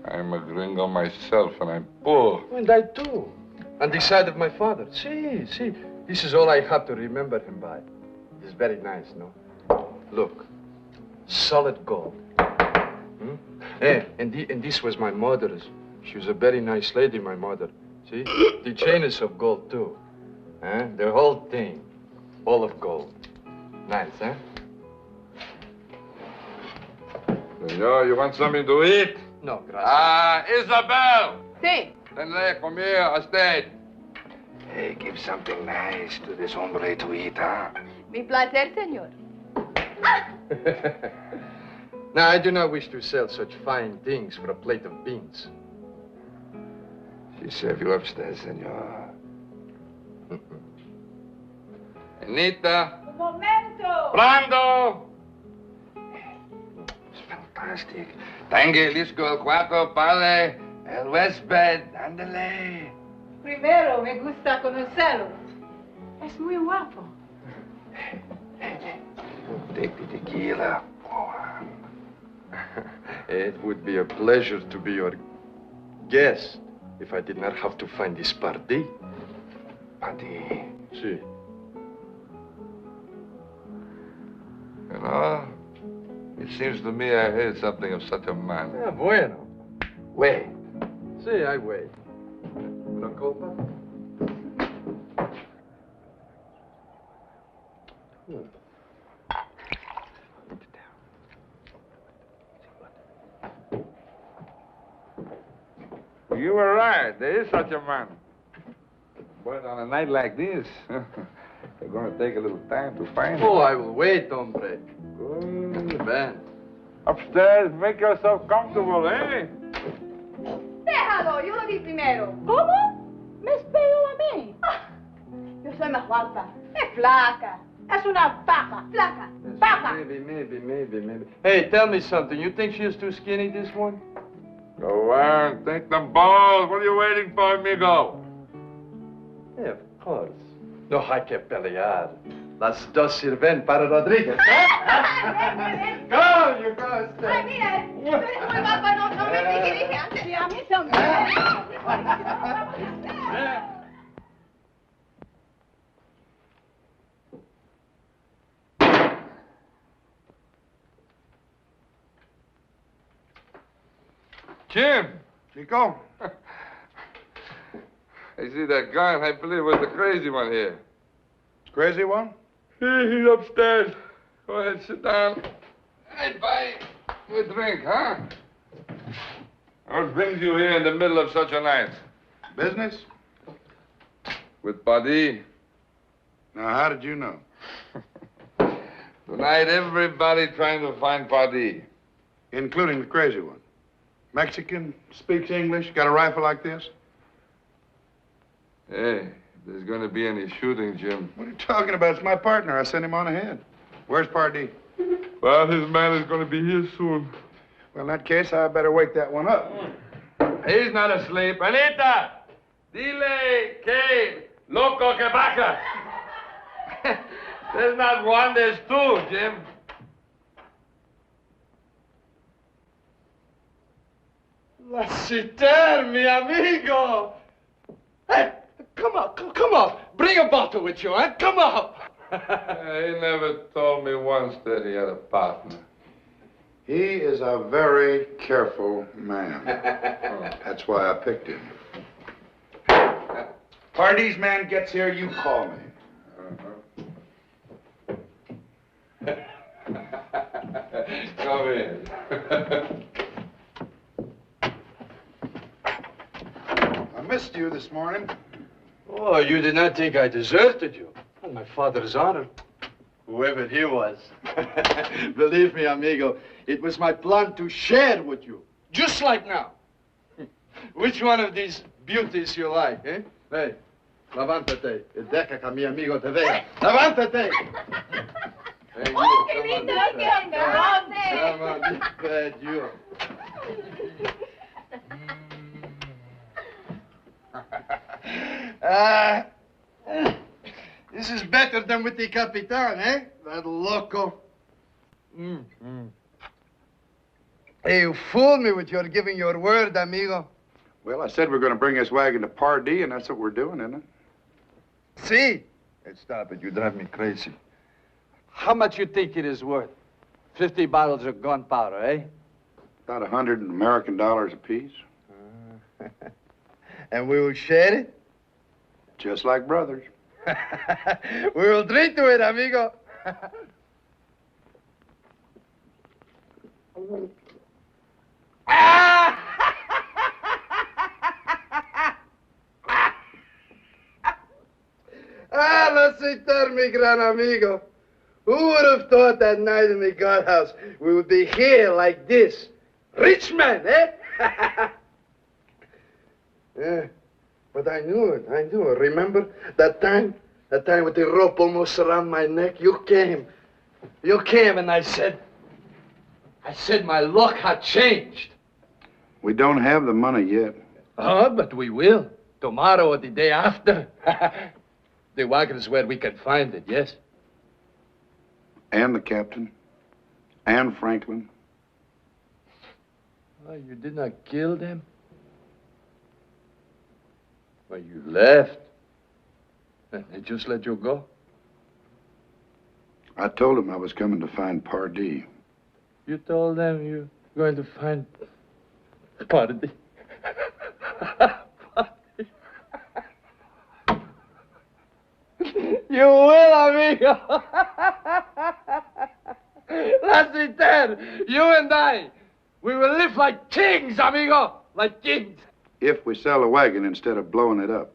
I'm a gringo myself, and I'm poor. And I too. On the side of my father. See, this is all I have to remember him by. He's very nice, no? Look, solid gold. Hmm? And this was my mother's. She was a very nice lady, my mother. See? The chain is of gold, too. Eh? The whole thing, all of gold. Nice, eh? Senor, you want something to eat? No, gracias. Isabel! Sí. Tenle comida a usted. Hey, give something nice to this hombre to eat, huh? Mi placer, señor. Now, I do not wish to sell such fine things for a plate of beans. She serve you upstairs, senor. Anita. Un momento. Brando. It's fantastic. Tangue lisco el cuarto, padre. El huésped. Ándale. Primero me gusta conocerlo. Es muy guapo. Take the tequila. It would be a pleasure to be your guest if I did not have to find this party. Party? Si. You know, it seems to me I heard something of such a man. Ah, bueno. Wait. Si, I wait. Una copa? You were right. There is such a man. But on a night like this, you're going to take a little time to find him. Oh, I will wait, hombre. Good. Ben. Upstairs, make yourself comfortable, eh? Déjalo, yo lo vi primero. ¿Cómo? Me esperó a mí. Yo soy más guapa. Es flaca. Es una papa. Flaca. Papa. Maybe. Hey, tell me something. You think she is too skinny, this one? Go on, take them balls. What are you waiting for, amigo? Yeah, of course. No hay que pelear. Las dos sirven para Rodríguez. Go, you go, stay. Ay, mira, tú eres muy guapa, no me dije antes. Y a mí también. Jim! Chico? I see that gun. I believe it was the crazy one here. Crazy one? He's upstairs. Go ahead, sit down. Hey, buy you a drink, huh? What brings you here in the middle of such a night? Business? With Buddy. Now, how did you know? Tonight, everybody trying to find Buddy. Including the crazy one. Mexican, speaks English, got a rifle like this? Hey, if there's going to be any shooting, Jim. What are you talking about? It's my partner. I sent him on ahead. Where's Pardee? Well, his man is going to be here soon. Well, in that case, I better wake that one up. He's not asleep. Anita! Dile que loco que baja. There's not one, there's two, Jim. Lassiter, mi amigo. Hey, come on. Bring a bottle with you, huh? Come on. He never told me once that he had a partner. He is a very careful man. That's why I picked him. Pardee's man gets here, you call me. Come in. I missed you this morning. Oh, you did not think I deserted you. On my father's honor. Whoever he was. Believe me, amigo, it was my plan to share with you. Just like now. Which one of these beauties you like, eh? Hey, levántate y deja que mi amigo te vea. Levántate! Hey, you, Oh, qué come on, lindo, this qué side. grande. Come on, this bed, you. This is better than with the Capitan, eh? That loco. Hey, you fooled me with your giving your word, amigo. Well, I said we're going to bring this wagon to Pardee, and that's what we're doing, isn't it? See? Hey, stop it. You drive me crazy. How much you think it is worth? 50 bottles of gunpowder, eh? About 100 American dollars apiece. And we will share it? Just like brothers. We will drink to it, amigo. Lassiter, mi gran amigo. Who would have thought that night in the guardhouse we would be here like this? Rich man, eh? Yeah, but I knew it. Remember that time? That time with the rope almost around my neck? You came. You came and I said my luck had changed. We don't have the money yet. Oh, but we will. Tomorrow or the day after. The wagon is where we can find it, yes? And the captain. And Franklin. Oh, you did not kill them? Well, you left. And they just let you go? I told him I was coming to find Pardee. You told them you're going to find Pardee? You will, amigo. Lassiter, you and I, we will live like kings, amigo, like kings. If we sell the wagon instead of blowing it up.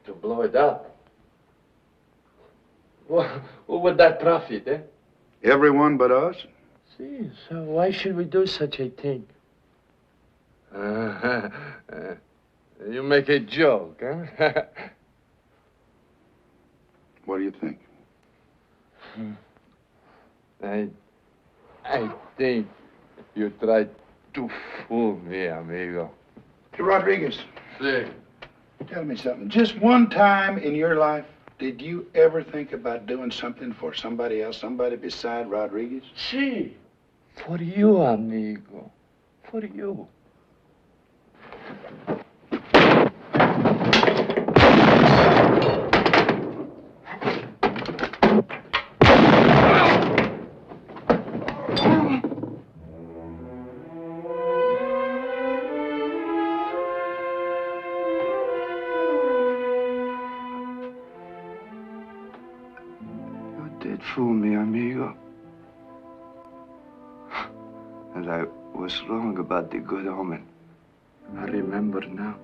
To blow it up? What would that profit, eh? Everyone but us? See, so why should we do such a thing? You make a joke, huh? What do you think? I think you tried to fool me, amigo. Hey, Rodriguez. See. Tell me something. Just one time in your life, did you ever think about doing something for somebody else, somebody beside Rodriguez? See. For you, amigo. For you. Fool me, amigo. And I was wrong about the good omen. I remember now.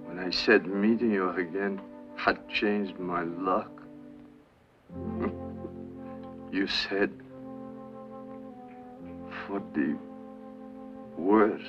When I said meeting you again had changed my luck. You said for the worse.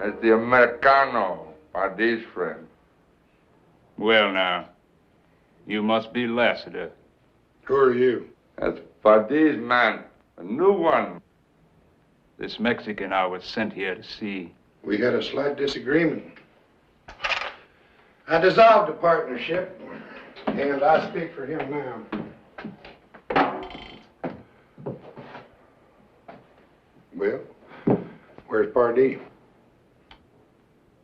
That's the Americano, Pardee's friend. Well, now, you must be Lassiter. Who are you? That's Pardee's man, a new one. This Mexican I was sent here to see. We had a slight disagreement. I dissolved the partnership, and I speak for him now. Well, where's Pardee?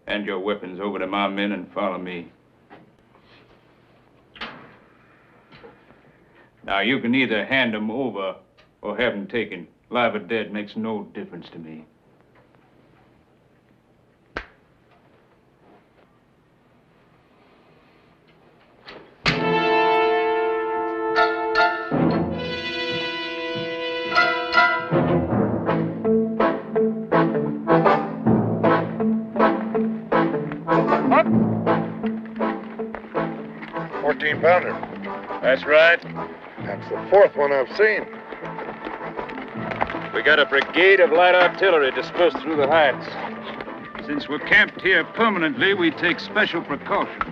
Hand your weapons over to my men and follow me. Now, you can either hand them over or have them taken. Live or dead makes no difference to me. That's right. That's the fourth one I've seen. We got a brigade of light artillery dispersed through the heights. Since we're camped here permanently, we take special precautions.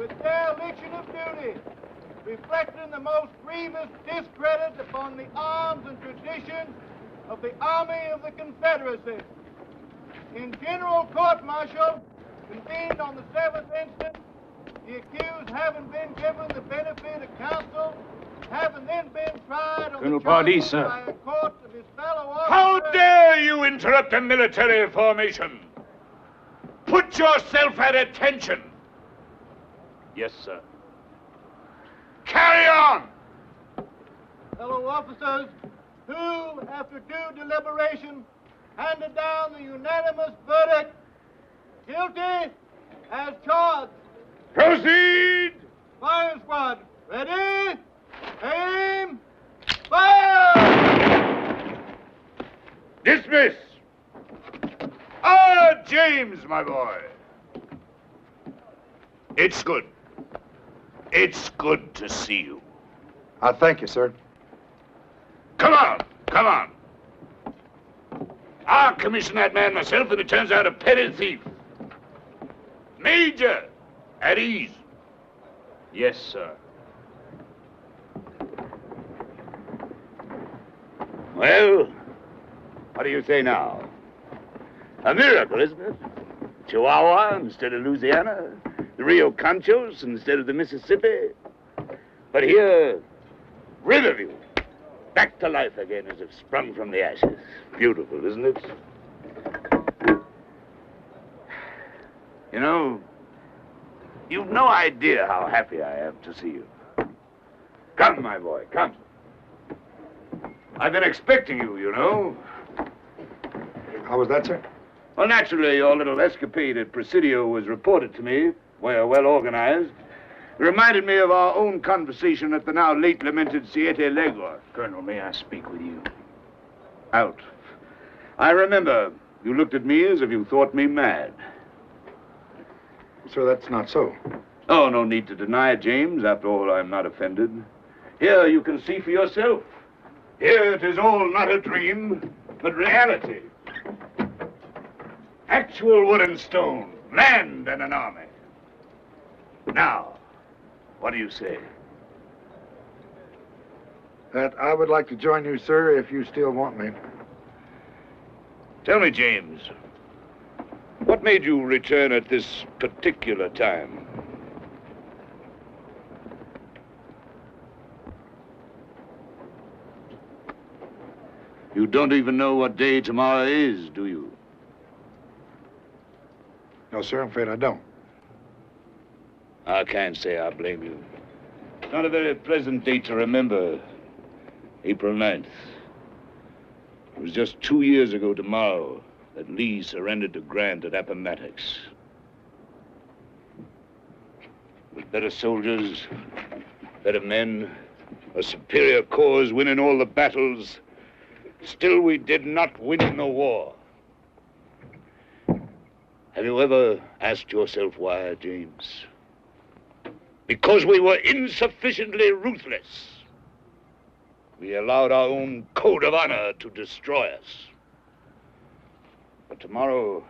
with dereliction of duty, reflecting the most grievous discredit upon the arms and traditions of the Army of the Confederacy. In general court-martial, convened on the 7th instant, the accused having been given the benefit of counsel, having then been tried on Colonel the Pardee, charges sir. by a court of his fellow officers. How dare you interrupt a military formation? Put yourself at attention. Yes, sir. Carry on. Fellow officers, who, after due deliberation, handed down the unanimous verdict, guilty as charged. Proceed! Firing squad, ready, aim, fire! Dismiss! Ah, James, my boy. It's good. It's good to see you. Thank you, sir. Come on, come on. I'll commission that man myself, and it turns out a petty thief. Major, at ease. Yes, sir. Well, what do you say now? A miracle, isn't it? Chihuahua instead of Louisiana, the Rio Conchos instead of the Mississippi. But here, Riverview, back to life again as if sprung from the ashes. Beautiful, isn't it? You know, you've no idea how happy I am to see you. Come, my boy, come. I've been expecting you, you know. How was that, sir? Well, naturally, your little escapade at Presidio was reported to me. We're well organized. It reminded me of our own conversation at the now late lamented Siete Legua. Colonel, may I speak with you? Out. I remember you looked at me as if you thought me mad. Sir, that's not so. Oh, no need to deny it, James. After all, I'm not offended. Here you can see for yourself. Here it is all not a dream, but reality. Actual wood and stone, land and an army. Now, what do you say? That I would like to join you, sir, if you still want me. Tell me, James, what made you return at this particular time? You don't even know what day tomorrow is, do you? No, sir, I'm afraid I don't. I can't say I blame you. Not a very pleasant date to remember. April 9th. It was just 2 years ago tomorrow that Lee surrendered to Grant at Appomattox. With better soldiers, better men, a superior cause winning all the battles, still we did not win the war. Have you ever asked yourself why, James? Because we were insufficiently ruthless. We allowed our own code of honor to destroy us. But tomorrow,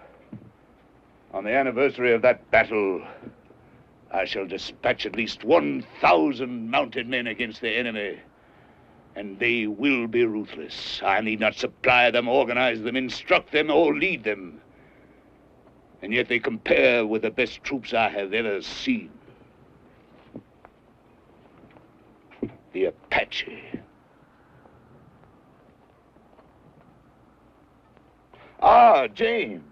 on the anniversary of that battle, I shall dispatch at least 1,000 mounted men against the enemy. And they will be ruthless. I need not supply them, organize them, instruct them, or lead them. And yet they compare with the best troops I have ever seen. The Apache. Ah, James.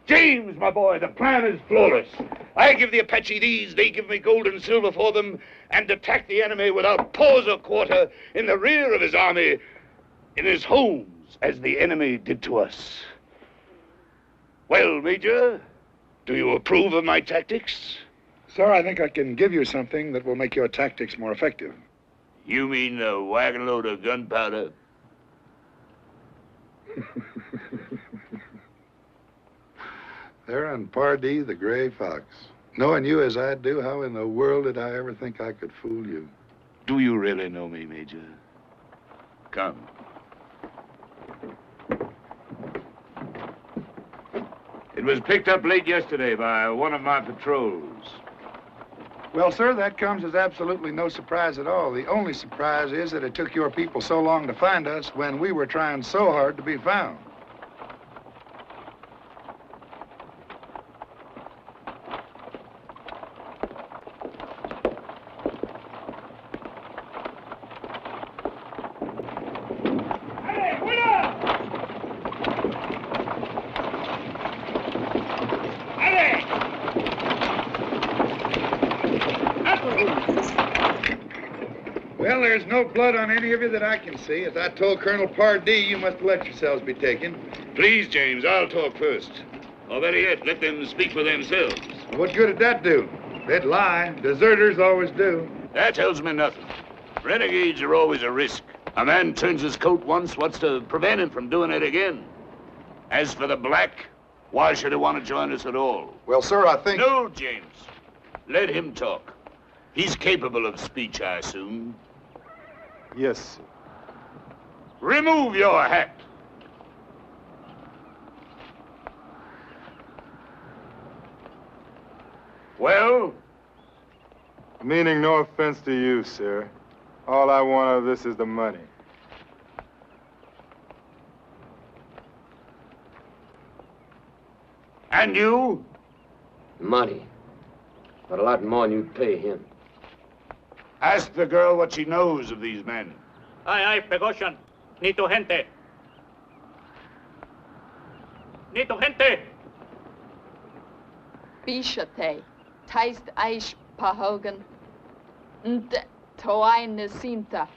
James, my boy, the plan is flawless. I give the Apache these, they give me gold and silver for them, and attack the enemy without pause or quarter in the rear of his army, in his homes, as the enemy did to us. Well, Major, do you approve of my tactics? Sir, I think I can give you something that will make your tactics more effective. You mean a wagon load of gunpowder? There on Pardee, the gray fox. Knowing you as I do, how in the world did I ever think I could fool you? Do you really know me, Major? Come. It was picked up late yesterday by one of my patrols. Well, sir, that comes as absolutely no surprise at all. The only surprise is that it took your people so long to find us when we were trying so hard to be found. Well, there's no blood on any of you that I can see. As I told Colonel Pardee, you must let yourselves be taken. Please, James, I'll talk first. Or better yet, let them speak for themselves. What good did that do? They'd lie. Deserters always do. That tells me nothing. Renegades are always a risk. A man turns his coat once, what's to prevent him from doing it again? As for the black, why should he want to join us at all? Well, sir, I think... No, James. Let him talk. He's capable of speech, I assume. Yes, sir. Remove your hat. Well? Meaning no offense to you, sir. All I want out of this is the money. And you? Money. But a lot more than you'd pay him. Ask the girl what she knows of these men. Aye, Pegoshan. Nito gente. Nito gente. Bishate. Taist Aish Pahogan. Nte Toai Nesinta.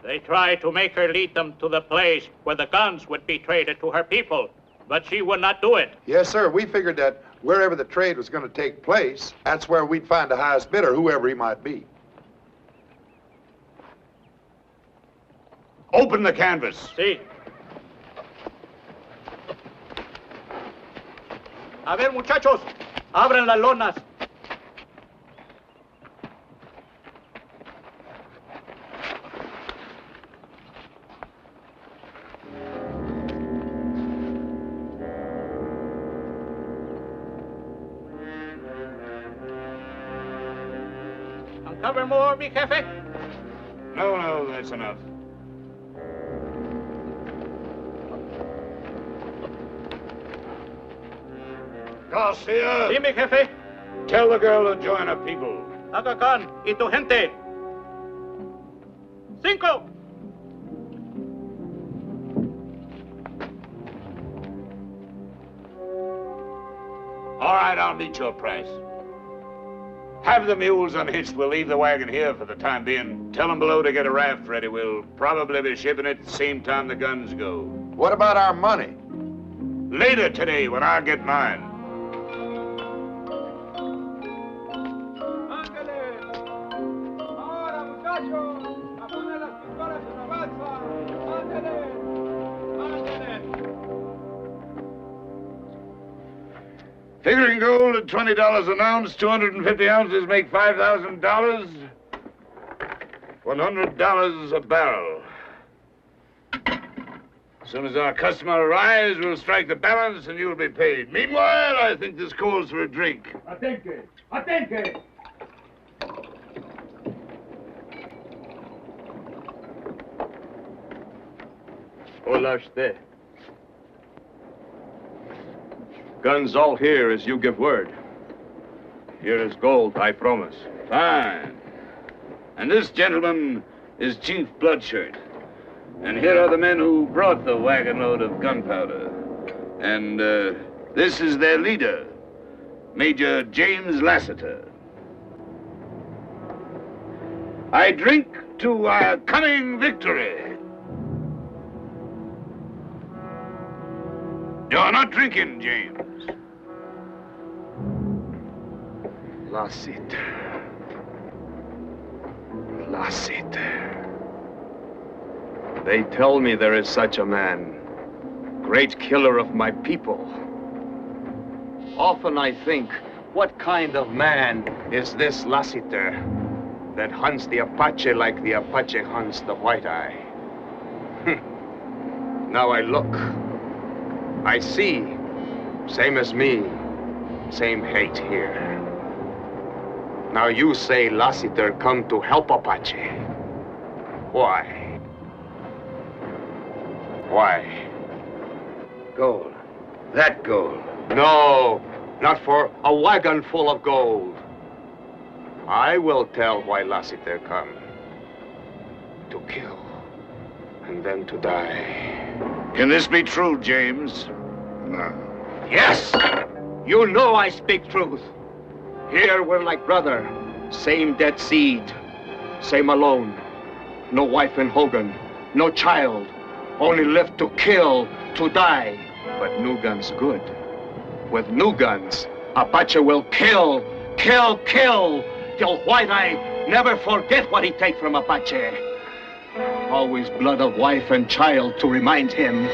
They tried to make her lead them to the place where the guns would be traded to her people, but she would not do it. Yes, sir. We figured that wherever the trade was going to take place, that's where we'd find the highest bidder, whoever he might be. Open the canvas. Sí. A ver, muchachos, abran las lonas. Uncover more, mi jefe? No, that's enough. Garcia! Sí, mi jefe. Tell the girl to join her people. Aga Khan y tu gente. 5. All right, I'll meet your price. Have the mules unhitched. We'll leave the wagon here for the time being. Tell them below to get a raft ready. We'll probably be shipping it at the same time the guns go. What about our money? Later today, when I get mine. Figuring gold at $20 an ounce, 250 ounces make $5,000. $100 a barrel. As soon as our customer arrives, we'll strike the balance and you'll be paid. Meanwhile, I think this calls for a drink. Atenke! Atenke! Hola usted. Guns all here as you give word. Here is gold, I promise. Fine. And this gentleman is Chief Bloodshirt. And here are the men who brought the wagon load of gunpowder. And this is their leader, Major James Lassiter. I drink to our coming victory. You're not drinking, James. Lassiter. Lassiter. They tell me there is such a man. Great killer of my people. Often I think, what kind of man is this Lassiter that hunts the Apache like the Apache hunts the white eye? Now I look. I see. Same as me. Same hate here. Now you say Lassiter come to help Apache. Why? Why? Gold. That gold. No, not for a wagon full of gold. I will tell why Lassiter come. To kill, and then to die. Can this be true, James? No. Yes! You know I speak truth. Here we're like brother. Same dead seed. Same alone. No wife in Hogan. No child. Only left to kill, to die. But new guns good. With new guns, Apache will kill, kill, kill, till White Eye never forget what he take from Apache. Always blood of wife and child to remind him.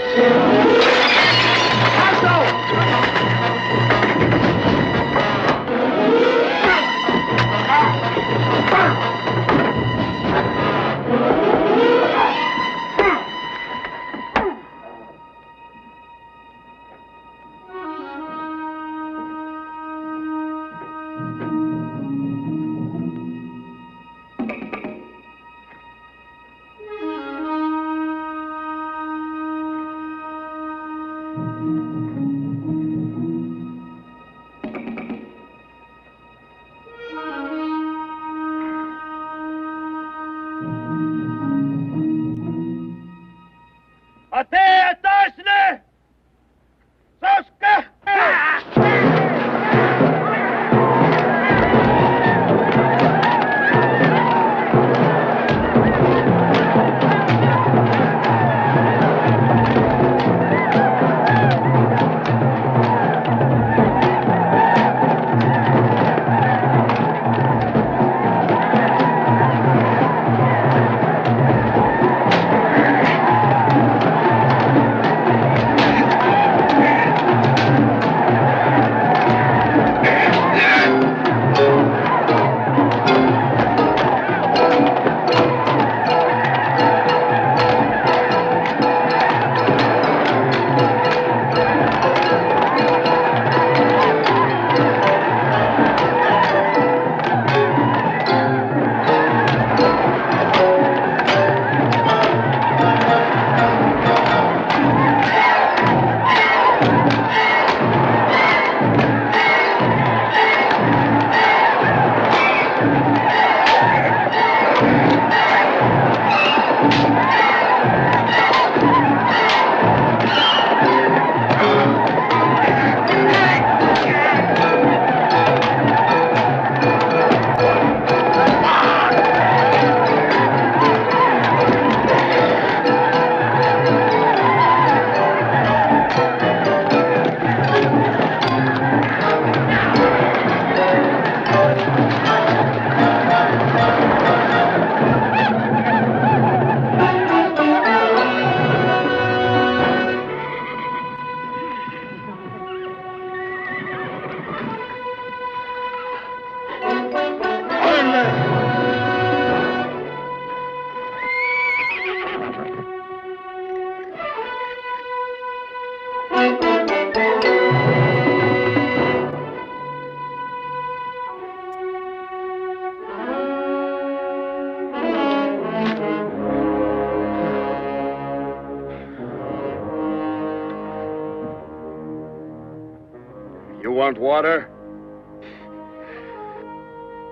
You want water?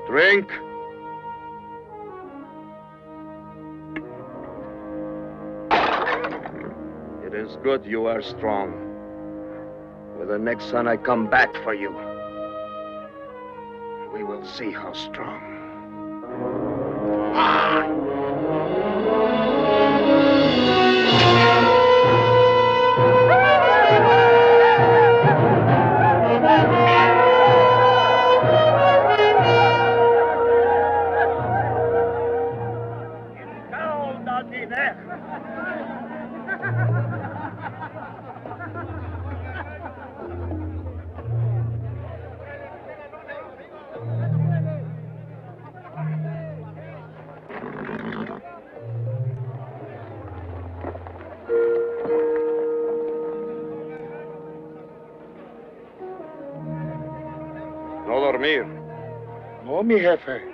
Drink? It is good you are strong. With the next sun, I come back for you. We will see how strong. No dormir. No, mi jefe.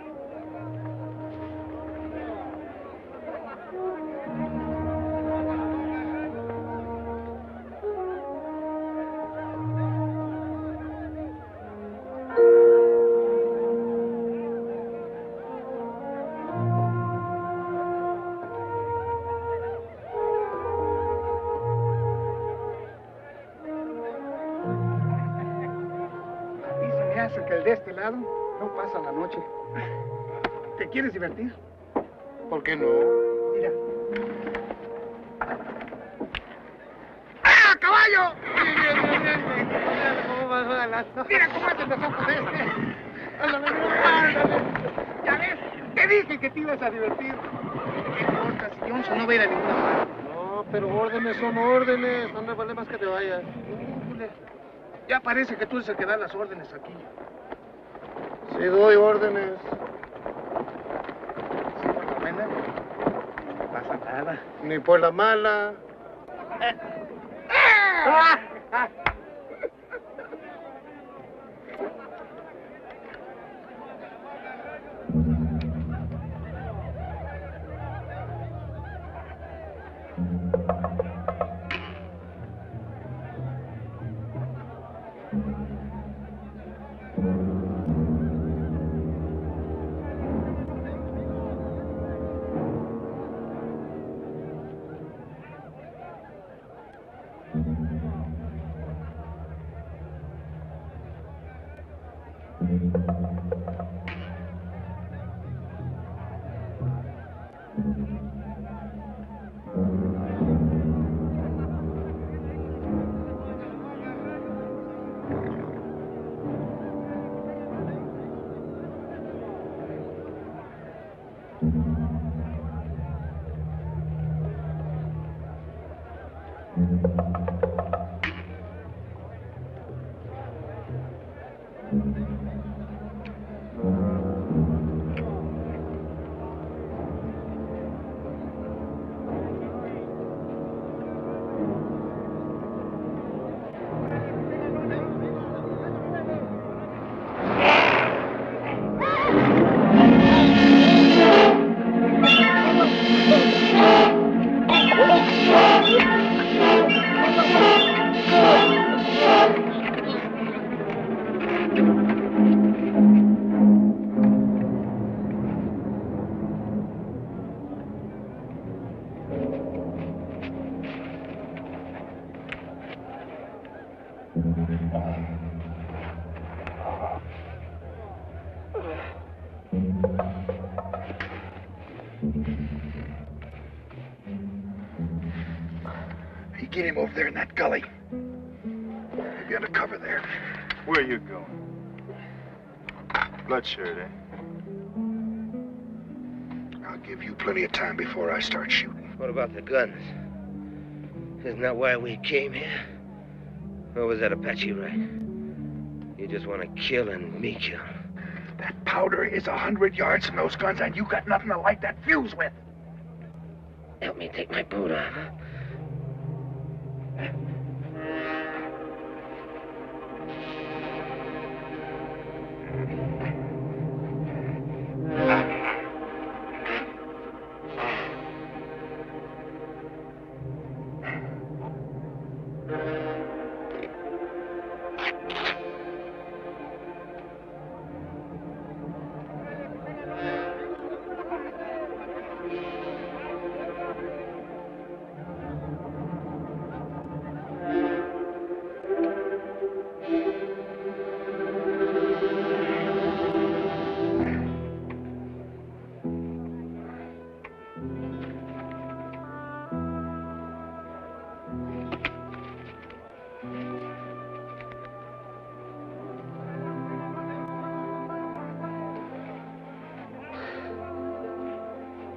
Que el de este lado no pasa la noche. ¿Te quieres divertir? ¿Por qué no? Mira. ¡Ah, caballo! Mira cómo hacen los ojos de este. Ándale, ándale. Ya ves, te dije que te ibas a divertir. ¿Qué importa si Johnson no va a ir a ninguna parte? No, pero órdenes son órdenes. No me vale más que te vayas. Ya parece que tú eres el que da las órdenes aquí. Sí doy órdenes. ¿Sí por la buena? No pasa nada. Ni por la mala. Hey, get him over there in that gully. Maybe under cover there. Where you going? Bloodshirt, eh? I'll give you plenty of time before I start shooting. What about the guns? Isn't that why we came here? Or was that Apache right? You just want to kill and me kill. That powder is 100 yards from those guns, and you got nothing to light that fuse with. Help me take my boot off, huh?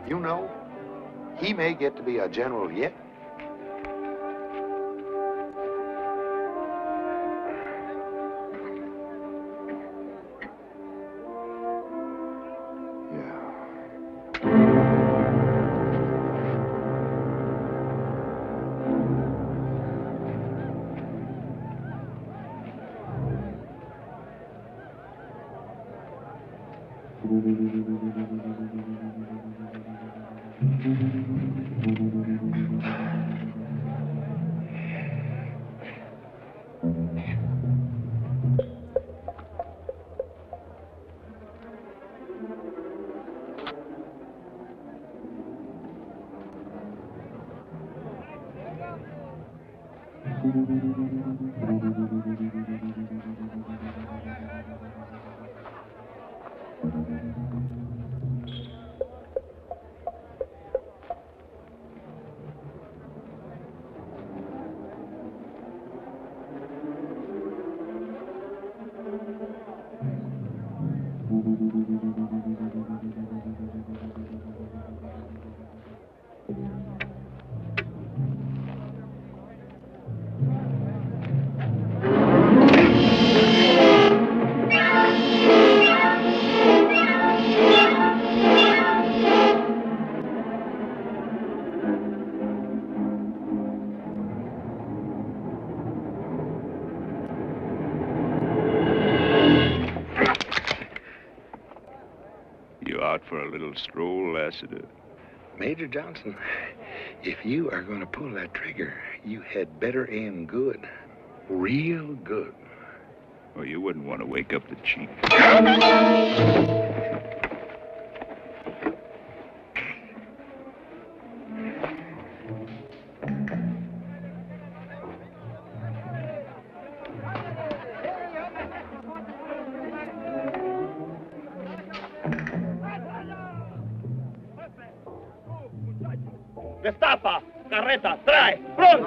You know, he may get to be a general yet. You out for a little stroll, Lassiter? Major Johnson, if you are going to pull that trigger, you had better aim good. Real good. Well, you wouldn't want to wake up the chief. Destapa, carreta, trae, pronto.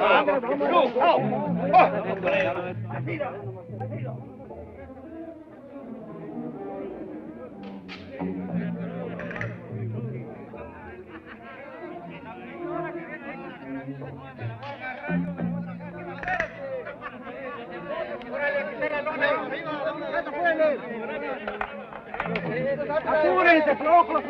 Apúrense, flojos.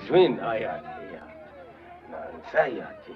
Zwin, ja. Sayaki.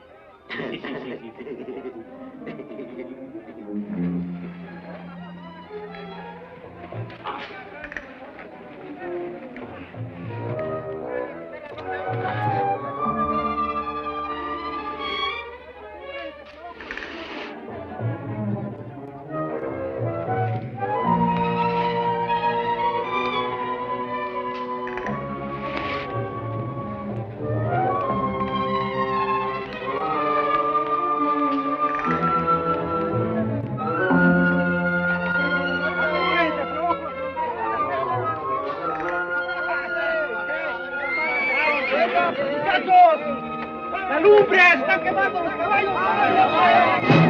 ¡Muchachos! ¡La lumbre! ¡Están quemando los caballos!